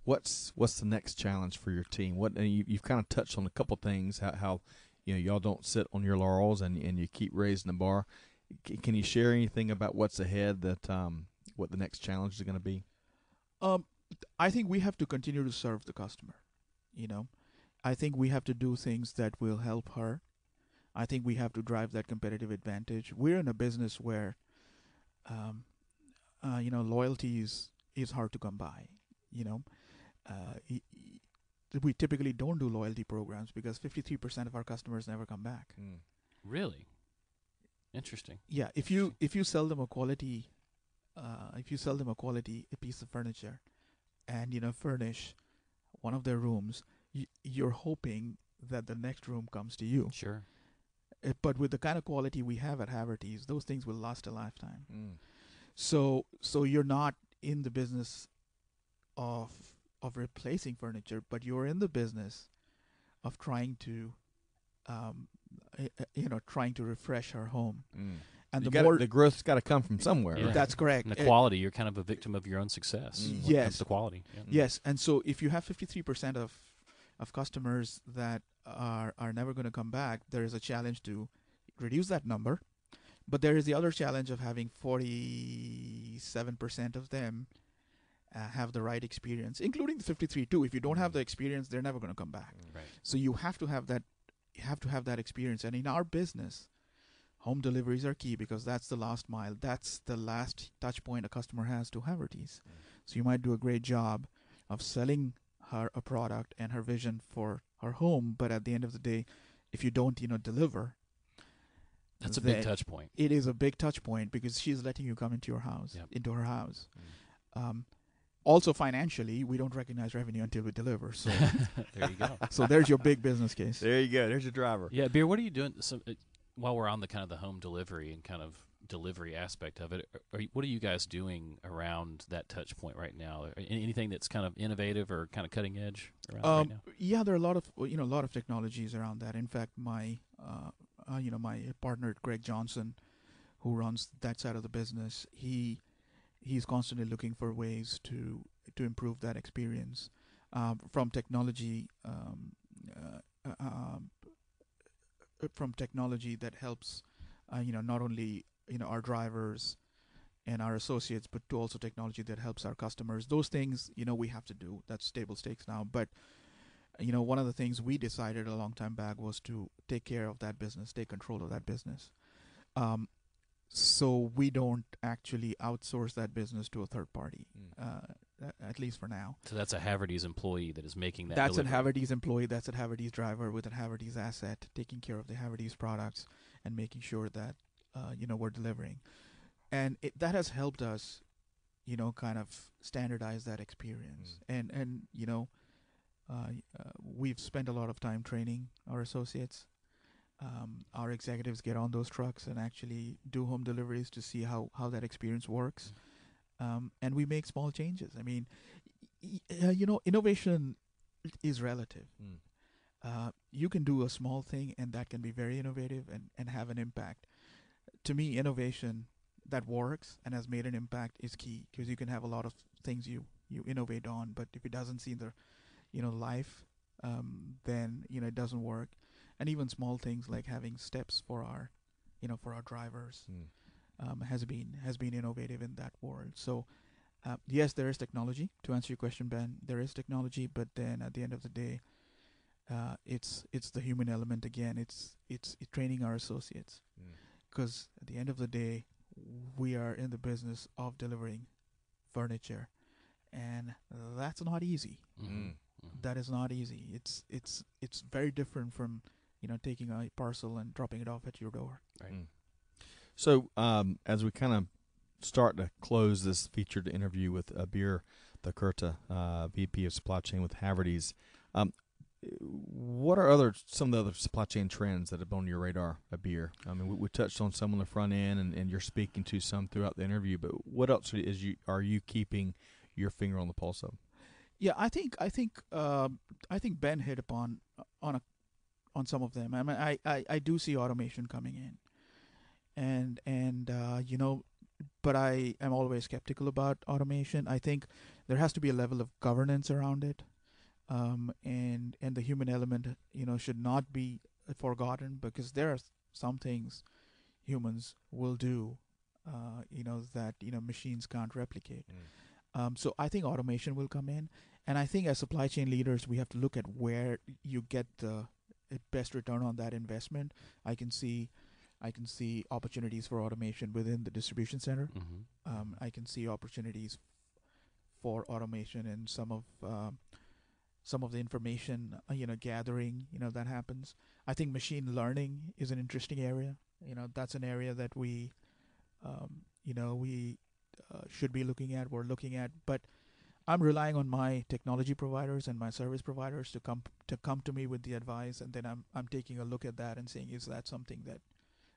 what's the next challenge for your team? You've kind of touched on a couple things, how y'all don't sit on your laurels and you keep raising the bar. Can you share anything about what's ahead, that what the next challenge is going to be? I think we have to continue to serve the customer. I think we have to do things that will help her. I think we have to drive that competitive advantage. We're in a business where loyalty is hard to come by. We typically don't do loyalty programs because 53% of our customers never come back. Really? Interesting. Yeah, if you sell them a quality a piece of furniture, and furnish one of their rooms, you're hoping that the next room comes to you. Sure. But with the kind of quality we have at Havertys, those things will last a lifetime. So you're not in the business of replacing furniture, but you're in the business of trying to refresh our home. And the growth's got to come from somewhere. Yeah. Right? That's correct. And the quality, you're kind of a victim of your own success. When it comes to quality. Yeah. Yes, and so if you have 53% of customers that are never going to come back, there is a challenge to reduce that number. But there is the other challenge of having 47% of them have the right experience, including the 53 too. If you don't have the experience, they're never going to come back. Right. So you have to have that. You have to have that experience. And in our business, home deliveries are key, because that's the last mile. That's the last touch point a customer has to Havertys. So you might do a great job of selling her a product and her vision for her home, but at the end of the day, if you don't, deliver, that's a big touch point. It is a big touch point, because she's letting you come into your house, into her house. Also, financially, we don't recognize revenue until we deliver. So there you go. So there's your big business case. There you go. There's your driver. Yeah, Abir, what are you doing? While we're on the kind of the home delivery and kind of delivery aspect of it, what are you guys doing around that touch point right now? Anything that's kind of innovative or kind of cutting edge around right now? Yeah, there are a lot of technologies around that. In fact, my my partner Greg Johnson, who runs that side of the business, he he's constantly looking for ways to improve that experience, from technology that helps not only our drivers and our associates, but to also technology that helps our customers. Those things we have to do. That's table stakes now. But one of the things we decided a long time back was to take care of that business, take control of that business. So we don't actually outsource that business to a third party, at least for now. So that's a Havertys employee that is making that That's delivery. a Havertys employee, that's a Havertys driver with a Havertys asset, taking care of the Havertys products and making sure that, we're delivering. And that has helped us, kind of standardize that experience. And we've spent a lot of time training our associates. Our executives get on those trucks and actually do home deliveries to see how that experience works. And we make small changes. I mean, innovation is relative. You can do a small thing and that can be very innovative and have an impact. To me, innovation that works and has made an impact is key, because you can have a lot of things you innovate on, but if it doesn't see the life, then it doesn't work. And even small things like having steps for our drivers has been innovative in that world. So yes, there is technology. To answer your question, Ben, there is technology, but then at the end of the day, it's the human element again. It's training our associates, because at the end of the day, we are in the business of delivering furniture, and that's not easy. That is not easy. It's very different from taking a parcel and dropping it off at your door. Right. So as we kind of start to close this featured interview with Abir Thakurta, VP of Supply Chain with Havertys, what are some of the other supply chain trends that have been on your radar, Abir? I mean, we touched on some on the front end, and you're speaking to some throughout the interview. But what else are you keeping your finger on the pulse of? Yeah, I think Ben hit upon on some of them. I mean, I do see automation coming in, and but I am always skeptical about automation. I think there has to be a level of governance around it. And the human element, should not be forgotten, because there are some things humans will do, that machines can't replicate. So I think automation will come in, and I think as supply chain leaders, we have to look at where you get the best return on that investment. I can see opportunities for automation within the distribution center. I can see opportunities for automation in some of the information gathering that happens. I think machine learning is an interesting area. That's an area that we should be looking at. We're looking at, but I'm relying on my technology providers and my service providers to come to me with the advice, and then I'm taking a look at that and saying, is that something that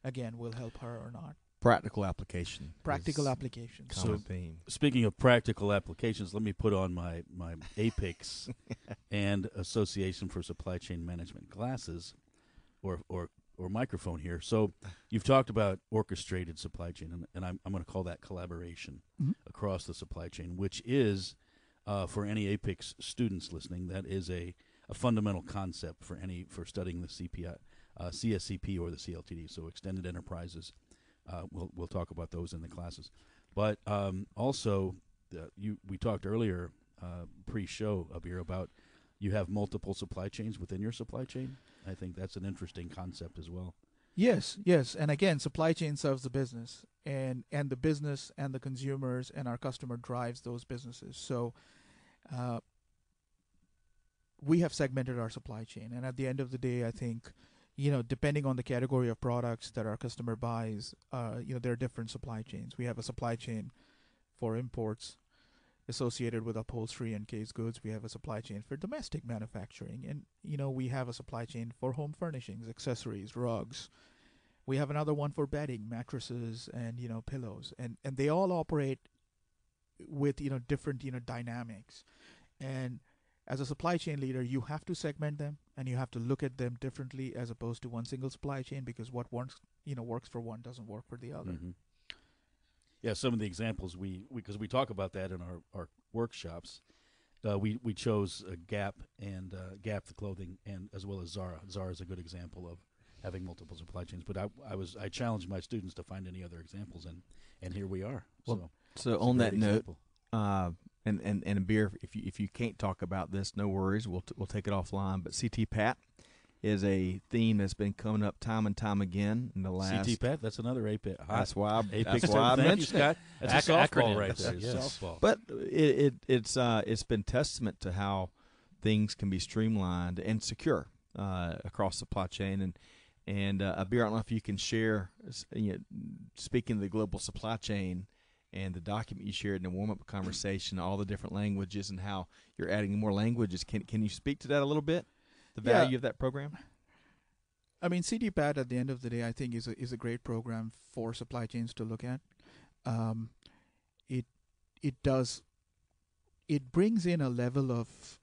again will help her or not? Practical application. So, speaking of practical applications, let me put on my APICS and Association for Supply Chain Management glasses, or microphone here. So, you've talked about orchestrated supply chain, and I'm going to call that collaboration across the supply chain, which is for any APICS students listening, that is a fundamental concept for studying the CSCP or the CLTD. So, extended enterprises. We'll talk about those in the classes, but also we talked earlier pre-show, Abir, about you have multiple supply chains within your supply chain. I think that's an interesting concept as well. Yes, and again, supply chain serves the business, and the business and the consumers and our customer drives those businesses. So we have segmented our supply chain, and at the end of the day, I think, depending on the category of products that our customer buys, there are different supply chains. We have a supply chain for imports associated with upholstery and case goods. We have a supply chain for domestic manufacturing, and we have a supply chain for home furnishings, accessories, rugs. We have another one for bedding, mattresses, and pillows, and they all operate with different dynamics. And as a supply chain leader, you have to segment them, and you have to look at them differently as opposed to one single supply chain, because what works for one doesn't work for the other. Yeah, some of the examples because we talk about that in our workshops. We chose Gap and Gap the clothing, and as well as Zara. Zara is a good example of having multiple supply chains. But I challenged my students to find any other examples, and here we are. Well, so on that note, and Abir, if you can't talk about this, no worries. We'll take it offline. But CT Pat is a theme that's been coming up time and time again in the last. CT Pat, that's another APIC. That's why I mentioned it. That's a softball right there. Yes. Softball. But it's been testament to how things can be streamlined and secure across supply chain. And Abir, I don't know if you can share, speaking of the global supply chain and the document you shared in the warm-up conversation, all the different languages and how you're adding more languages. Can you speak to that a little bit? The value of that program? I mean, CTPAT at the end of the day, I think is a great program for supply chains to look at. It brings in a level of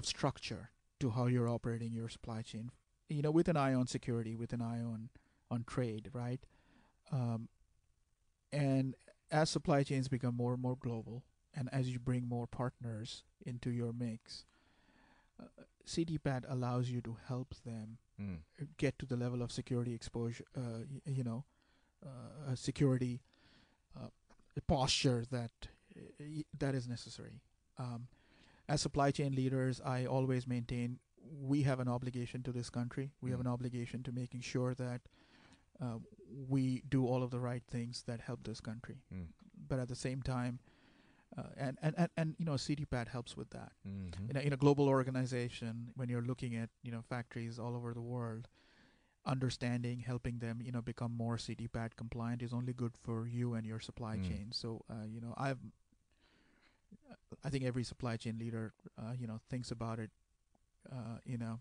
structure to how you're operating your supply chain. With an eye on security, with an eye on trade, right? And as supply chains become more and more global, and as you bring more partners into your mix, CTPAT allows you to help them get to the level of security exposure, security posture that is necessary. As supply chain leaders, I always maintain we have an obligation to this country. We have an obligation to making sure that we do all of the right things that help this country. But at the same time, and CTPAT helps with that. Mm-hmm. In a global organization, when you're looking at factories all over the world, understanding, helping them become more CTPAT compliant is only good for you and your supply chain. So I think every supply chain leader thinks about it in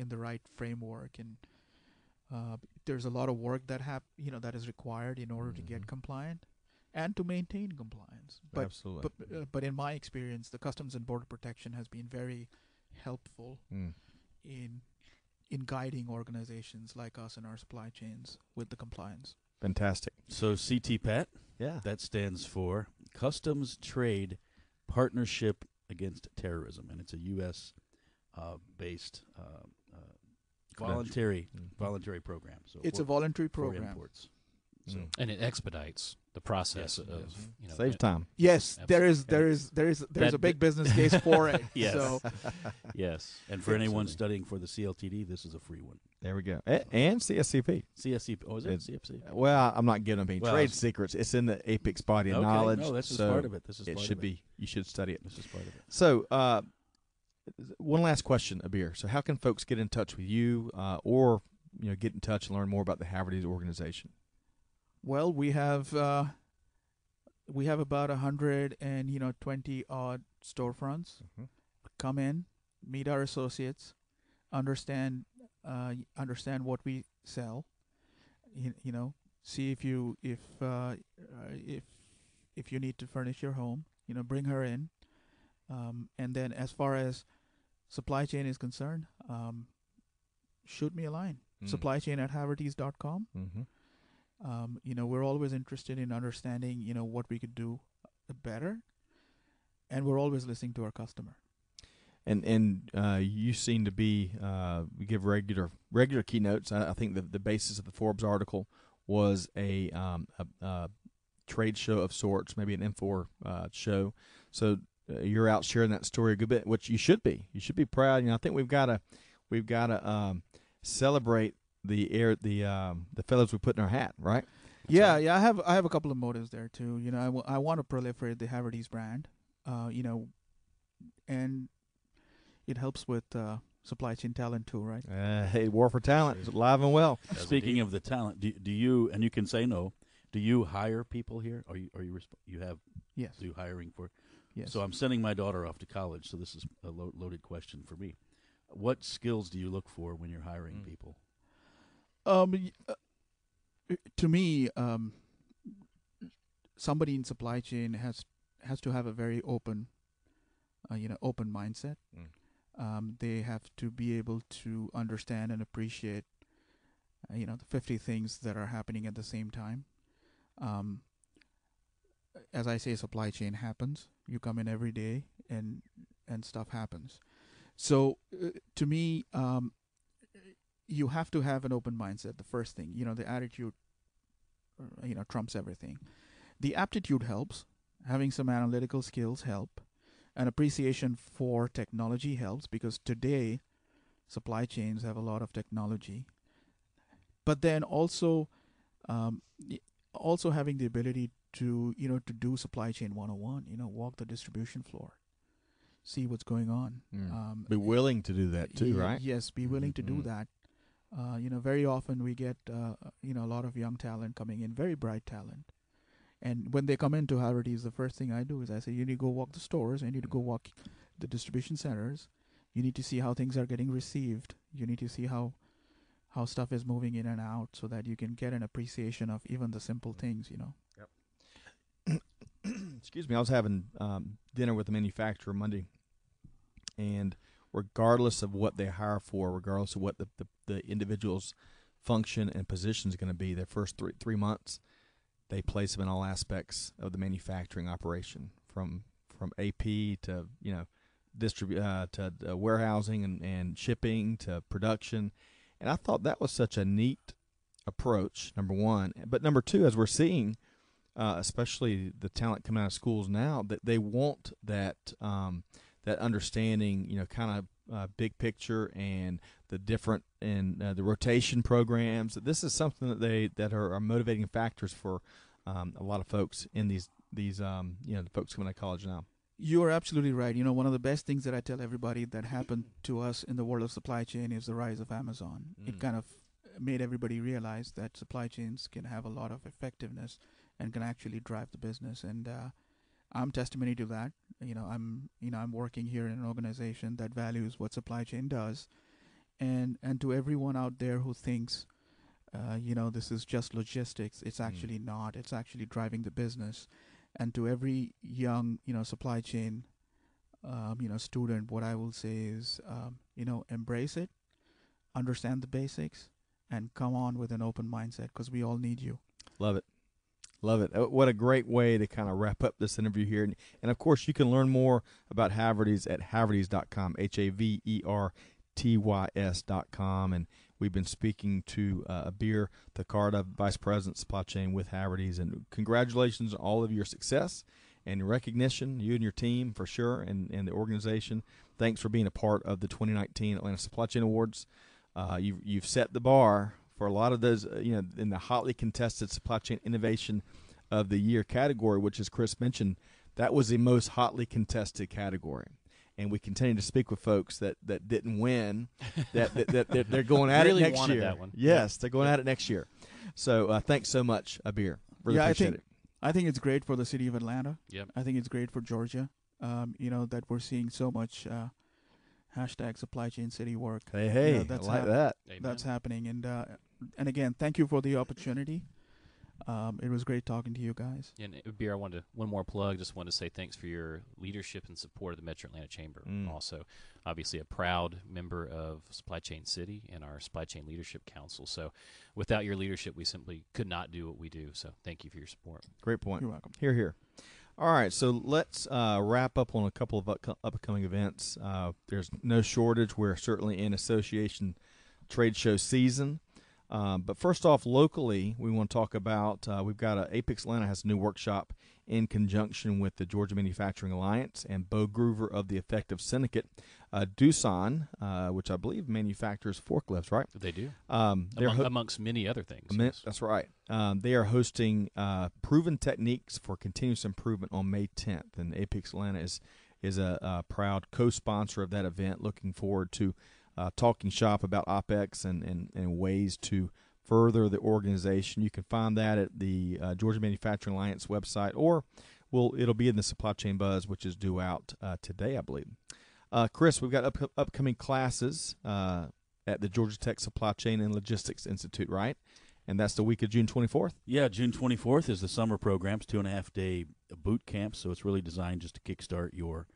the right framework, and there's a lot of work that that is required in order to get compliant and to maintain compliance. But, Absolutely. But in my experience, the Customs and Border Protection has been very helpful in guiding organizations like us and our supply chains with the compliance. Fantastic. So CTPAT, that stands for Customs Trade Partnership Against Terrorism, and it's a U.S. based voluntary program. So it's a voluntary program. For imports. So and it expedites the process of saves time. Yes, absolutely. there's a big business case for it. Yes. So yes. And for anyone studying for the CLTD, this is a free one. There we go. And CSCP. CSCP. Oh, is it CFC? Well, I'm not giving them any trade secrets. It's in the APIC's body of knowledge. No, this is part of it. This is it part should of be. You should study it. This is part of it. So, one last question, Abir. So, how can folks get in touch with you, or get in touch and learn more about the Havertys organization? Well, we have about 120 odd storefronts. Come in, meet our associates, understand what we sell. See if you need to furnish your home. Bring her in, and then as far as supply chain is concerned, shoot me a line. supplychain@havertys.com. We're always interested in understanding, what we could do better, and we're always listening to our customer. And you seem to be we give regular keynotes. I think the basis of the Forbes article was a trade show of sorts, maybe an Infor show. So you're out sharing that story a good bit, which you should be. You should be proud. I think we've got to celebrate the fellows we put in our hat, right? Yeah. I have a couple of motives there too. I want to proliferate the Havertys brand, and it helps with supply chain talent too, right? Hey, war for talent is alive and well. Speaking of the talent, do you, and you can say no, do you hire people here? Yes. Do you hiring for? Yes. So I'm sending my daughter off to college, so this is a loaded question for me. What skills do you look for when you're hiring people? To me, somebody in supply chain has to have a very open mindset. They have to be able to understand and appreciate the 50 things that are happening at the same time. As I say, supply chain happens. You come in every day, and stuff happens. So to me, you have to have an open mindset. The first thing, the attitude, trumps everything. The aptitude helps. Having some analytical skills help. An appreciation for technology helps, because today supply chains have a lot of technology. But then also having the ability to do supply chain 101, walk the distribution floor, see what's going on. Be willing to do that too, right? Yes, be willing to do that. Very often we get a lot of young talent coming in, very bright talent. And when they come into Havertys, the first thing I do is I say, you need to go walk the stores, you need to go walk the distribution centers. You need to see how things are getting received. You need to see how stuff is moving in and out, so that you can get an appreciation of even the simple things, Yep. Excuse me. I was having dinner with a manufacturer Monday, and regardless of what they hire for, regardless of what the individual's function and position is going to be, their first three months, they place them in all aspects of the manufacturing operation, from AP to to warehousing and shipping to production. And I thought that was such a neat approach, number one. But number two, as we're seeing, especially the talent coming out of schools now, that they want that understanding, kind of big picture and the different and the rotation programs. This is something that are motivating factors for a lot of folks in these the folks coming out of college now. You are absolutely right. One of the best things that I tell everybody that happened to us in the world of supply chain is the rise of Amazon. It kind of made everybody realize that supply chains can have a lot of effectiveness and can actually drive the business. And I'm testimony to that. I'm working here in an organization that values what supply chain does. And to everyone out there who thinks, this is just logistics, it's actually not. It's actually driving the business. And to every young, supply chain, student, what I will say is, embrace it, understand the basics, and come on with an open mindset, because we all need you. Love it. Love it. What a great way to kind of wrap up this interview here. And of course, you can learn more about Havertys at havertys.com, Havertys.com. And we've been speaking to Abir Thakurta, Vice President Supply Chain with Havertys. And congratulations on all of your success and recognition, you and your team for sure, and the organization. Thanks for being a part of the 2019 Atlanta Supply Chain Awards. You've set the bar for a lot of those, in the hotly contested Supply Chain Innovation of the Year category, which, as Chris mentioned, that was the most hotly contested category. And we continue to speak with folks that didn't win, that they're going at really it next wanted year. That one. Yes, they're going at it next year. So thanks so much, Abir. Really appreciate it. I think it's great for the city of Atlanta. Yep. I think it's great for Georgia. That we're seeing so much hashtag supply chain city work. Hey, I like that. That's happening. And again, thank you for the opportunity. It was great talking to you guys. And Abir, I wanted to, one more plug. Just wanted to say thanks for your leadership and support of the Metro Atlanta Chamber. Also, obviously, a proud member of Supply Chain City and our Supply Chain Leadership Council. So, without your leadership, we simply could not do what we do. So, thank you for your support. Great point. You're welcome. Hear, hear. All right, so let's wrap up on a couple of upcoming events. There's no shortage. We're certainly in association trade show season. But first off, locally, we want to talk about, we've got Apex Atlanta has a new workshop in conjunction with the Georgia Manufacturing Alliance and Bo Groover of the Effective Syndicate. Doosan, which I believe manufactures forklifts, right? They do. They're amongst many other things. Yes. That's right. They are hosting Proven Techniques for Continuous Improvement on May 10th, and Apex Atlanta is a proud co-sponsor of that event. Looking forward to talking shop about OPEX and ways to further the organization. You can find that at the Georgia Manufacturing Alliance website, or it'll be in the Supply Chain Buzz, which is due out today, I believe. Chris, we've got upcoming classes at the Georgia Tech Supply Chain and Logistics Institute, right? And that's the week of June 24th? Yeah, June 24th is the summer program. It's 2.5-day boot camp, so it's really designed just to kickstart your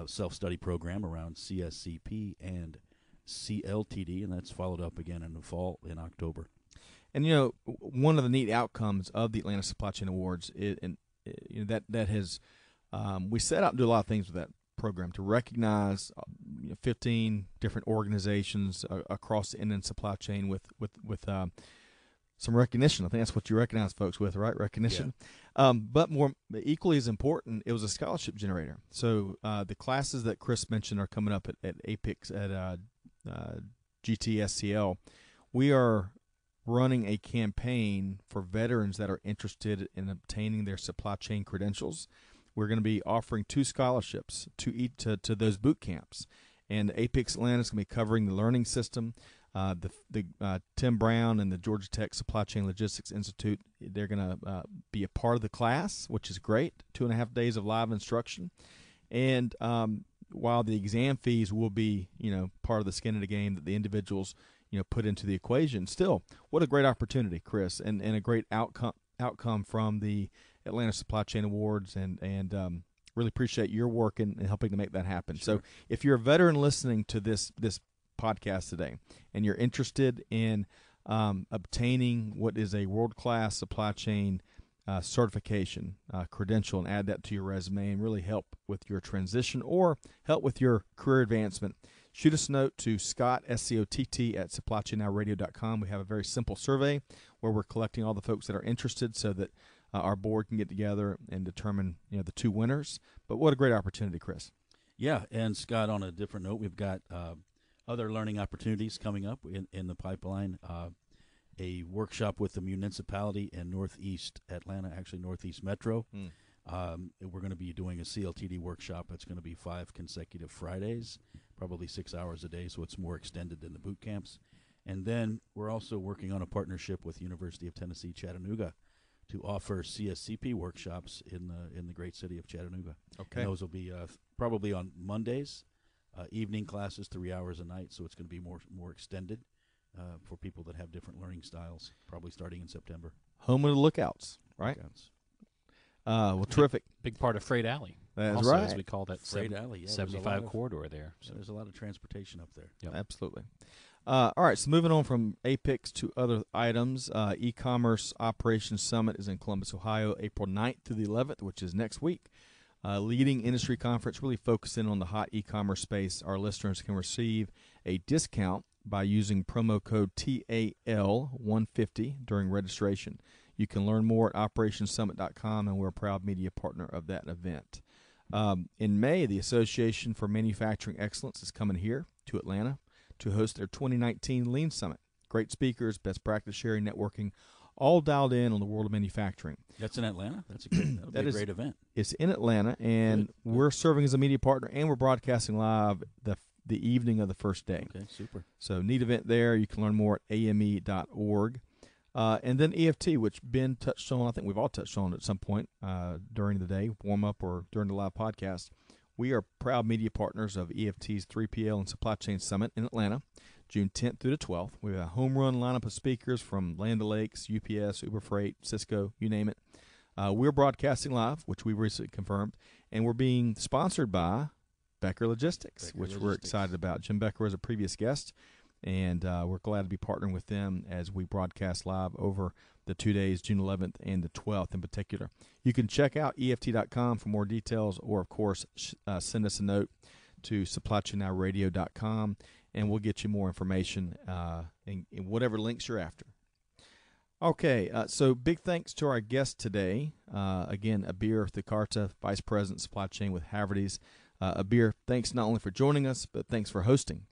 self-study program around CSCP and CLTD, and that's followed up again in the fall in October. And one of the neat outcomes of the Atlanta Supply Chain Awards that has we set out to do a lot of things with that program to recognize 15 different organizations across the end-to-end supply chain with some recognition. I think that's what you recognize folks with, right? Recognition. Yeah. But more equally as important, it was a scholarship generator. So the classes that Chris mentioned are coming up at APICS at GTSCL. We are running a campaign for veterans that are interested in obtaining their supply chain credentials. We're going to be offering 2 scholarships to those boot camps. And APICS Atlanta is going to be covering the learning system. Tim Brown and the Georgia Tech Supply Chain Logistics Institute, they're going to be a part of the class, which is great, 2.5 days of live instruction. And while the exam fees will be, part of the skin of the game that the individuals, put into the equation, still, what a great opportunity, Chris, and a great outcome from the Atlanta Supply Chain Awards, and really appreciate your work in helping to make that happen. Sure. So if you're a veteran listening to this podcast today and you're interested in obtaining what is a world-class supply chain certification credential and add that to your resume and really help with your transition or help with your career advancement, shoot us a note to Scott, SCOTT, at supplychainnowradio.com. We have a very simple survey where we're collecting all the folks that are interested so that our board can get together and determine the 2 winners. But what a great opportunity, Chris. Yeah, and Scott, on a different note, we've got other learning opportunities coming up in the pipeline. A workshop with the municipality in Northeast Atlanta, actually Northeast Metro. We're going to be doing a CLTD workshop. It's going to be 5 consecutive Fridays, probably 6 hours a day, so it's more extended than the boot camps. And then we're also working on a partnership with University of Tennessee, Chattanooga, to offer CSCP workshops in the great city of Chattanooga. Okay. And those will be probably on Mondays, evening classes, 3 hours a night, so it's going to be more extended for people that have different learning styles, probably starting in September. Home of the Lookouts, right? Lookouts. Well, terrific. Big part of Freight Alley. That's also, right. as we call that Freight Alley, 75 corridor there. So there's a lot of transportation up there. Yep. Absolutely. All right, so moving on from APICS to other items, E-Commerce Operations Summit is in Columbus, Ohio, April 9th through the 11th, which is next week. Leading industry conference, really focusing on the hot e-commerce space. Our listeners can receive a discount by using promo code TAL150 during registration. You can learn more at operationssummit.com, and we're a proud media partner of that event. In May, the Association for Manufacturing Excellence is coming here to Atlanta to host their 2019 Lean Summit. Great speakers, best practice sharing, networking, all dialed in on the world of manufacturing. That's in Atlanta? That'll be a great event. It's in Atlanta, and we're serving as a media partner, and we're broadcasting live the evening of the first day. Okay, super. So neat event there. You can learn more at ame.org. And then EFT, which Ben touched on, I think we've all touched on at some point during the day, warm-up or during the live podcast. We are proud media partners of EFT's 3PL and Supply Chain Summit in Atlanta, June 10th through the 12th. We have a home run lineup of speakers from Land O'Lakes, UPS, Uber Freight, Cisco, you name it. We're broadcasting live, which we recently confirmed, and we're being sponsored by Becker Logistics, which we're excited about. Jim Becker was a previous guest, and we're glad to be partnering with them as we broadcast live over the 2 days, June 11th and the 12th in particular. You can check out EFT.com for more details, or, of course, send us a note to supplychainnowradio.com, and we'll get you more information in whatever links you're after. Okay, so big thanks to our guest today. Again, Abir Thakurta, Vice President Supply Chain with Havertys. Abir, thanks not only for joining us, but thanks for hosting.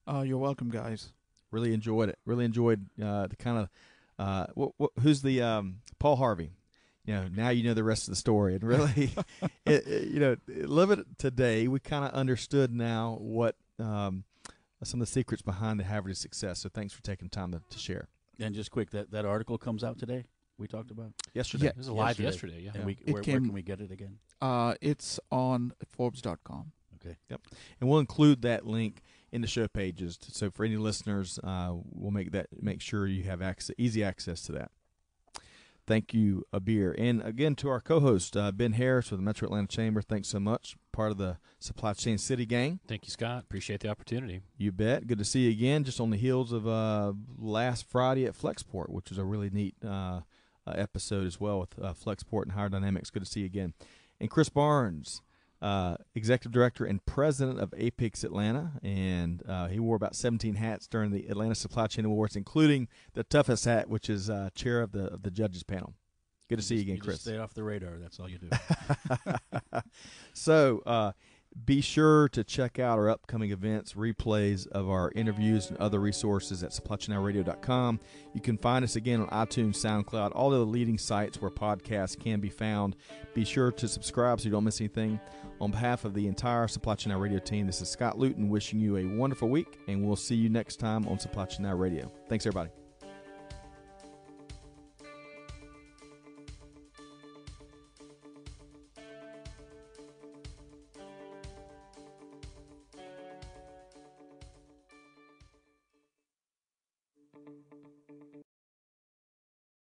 You're welcome, guys. Really enjoyed it. Really enjoyed the kind of who's the Paul Harvey. Now you know the rest of the story, and really, live it today. We kind of understood now what some of the secrets behind the Havertys success. So thanks for taking time to share. And just quick, that article comes out today. We talked about yesterday. Yeah, it was live yesterday. Yeah. And where can we get it again? It's on Forbes.com. Okay. Yep. And we'll include that link in the show pages. So for any listeners, we'll make sure you have easy access to that. Thank you, Abir. And again, to our co-host, Ben Harris with the Metro Atlanta Chamber, thanks so much. Part of the Supply Chain City gang. Thank you, Scott. Appreciate the opportunity. You bet. Good to see you again, just on the heels of last Friday at Flexport, which was a really neat episode as well with Flexport and Higher Dynamics. Good to see you again. And Chris Barnes, Executive Director and President of Apex Atlanta, and he wore about 17 hats during the Atlanta Supply Chain Awards, including the toughest hat, which is chair of the judges panel. Good to see you again, Chris. Just stay off the radar. That's all you do. So be sure to check out our upcoming events, replays of our interviews, and other resources at supplychainradio.com. You can find us again on iTunes, SoundCloud, all of the leading sites where podcasts can be found. Be sure to subscribe so you don't miss anything. On behalf of the entire Supply Chain Now Radio team, this is Scott Luton wishing you a wonderful week, and we'll see you next time on Supply Chain Now Radio. Thanks, everybody.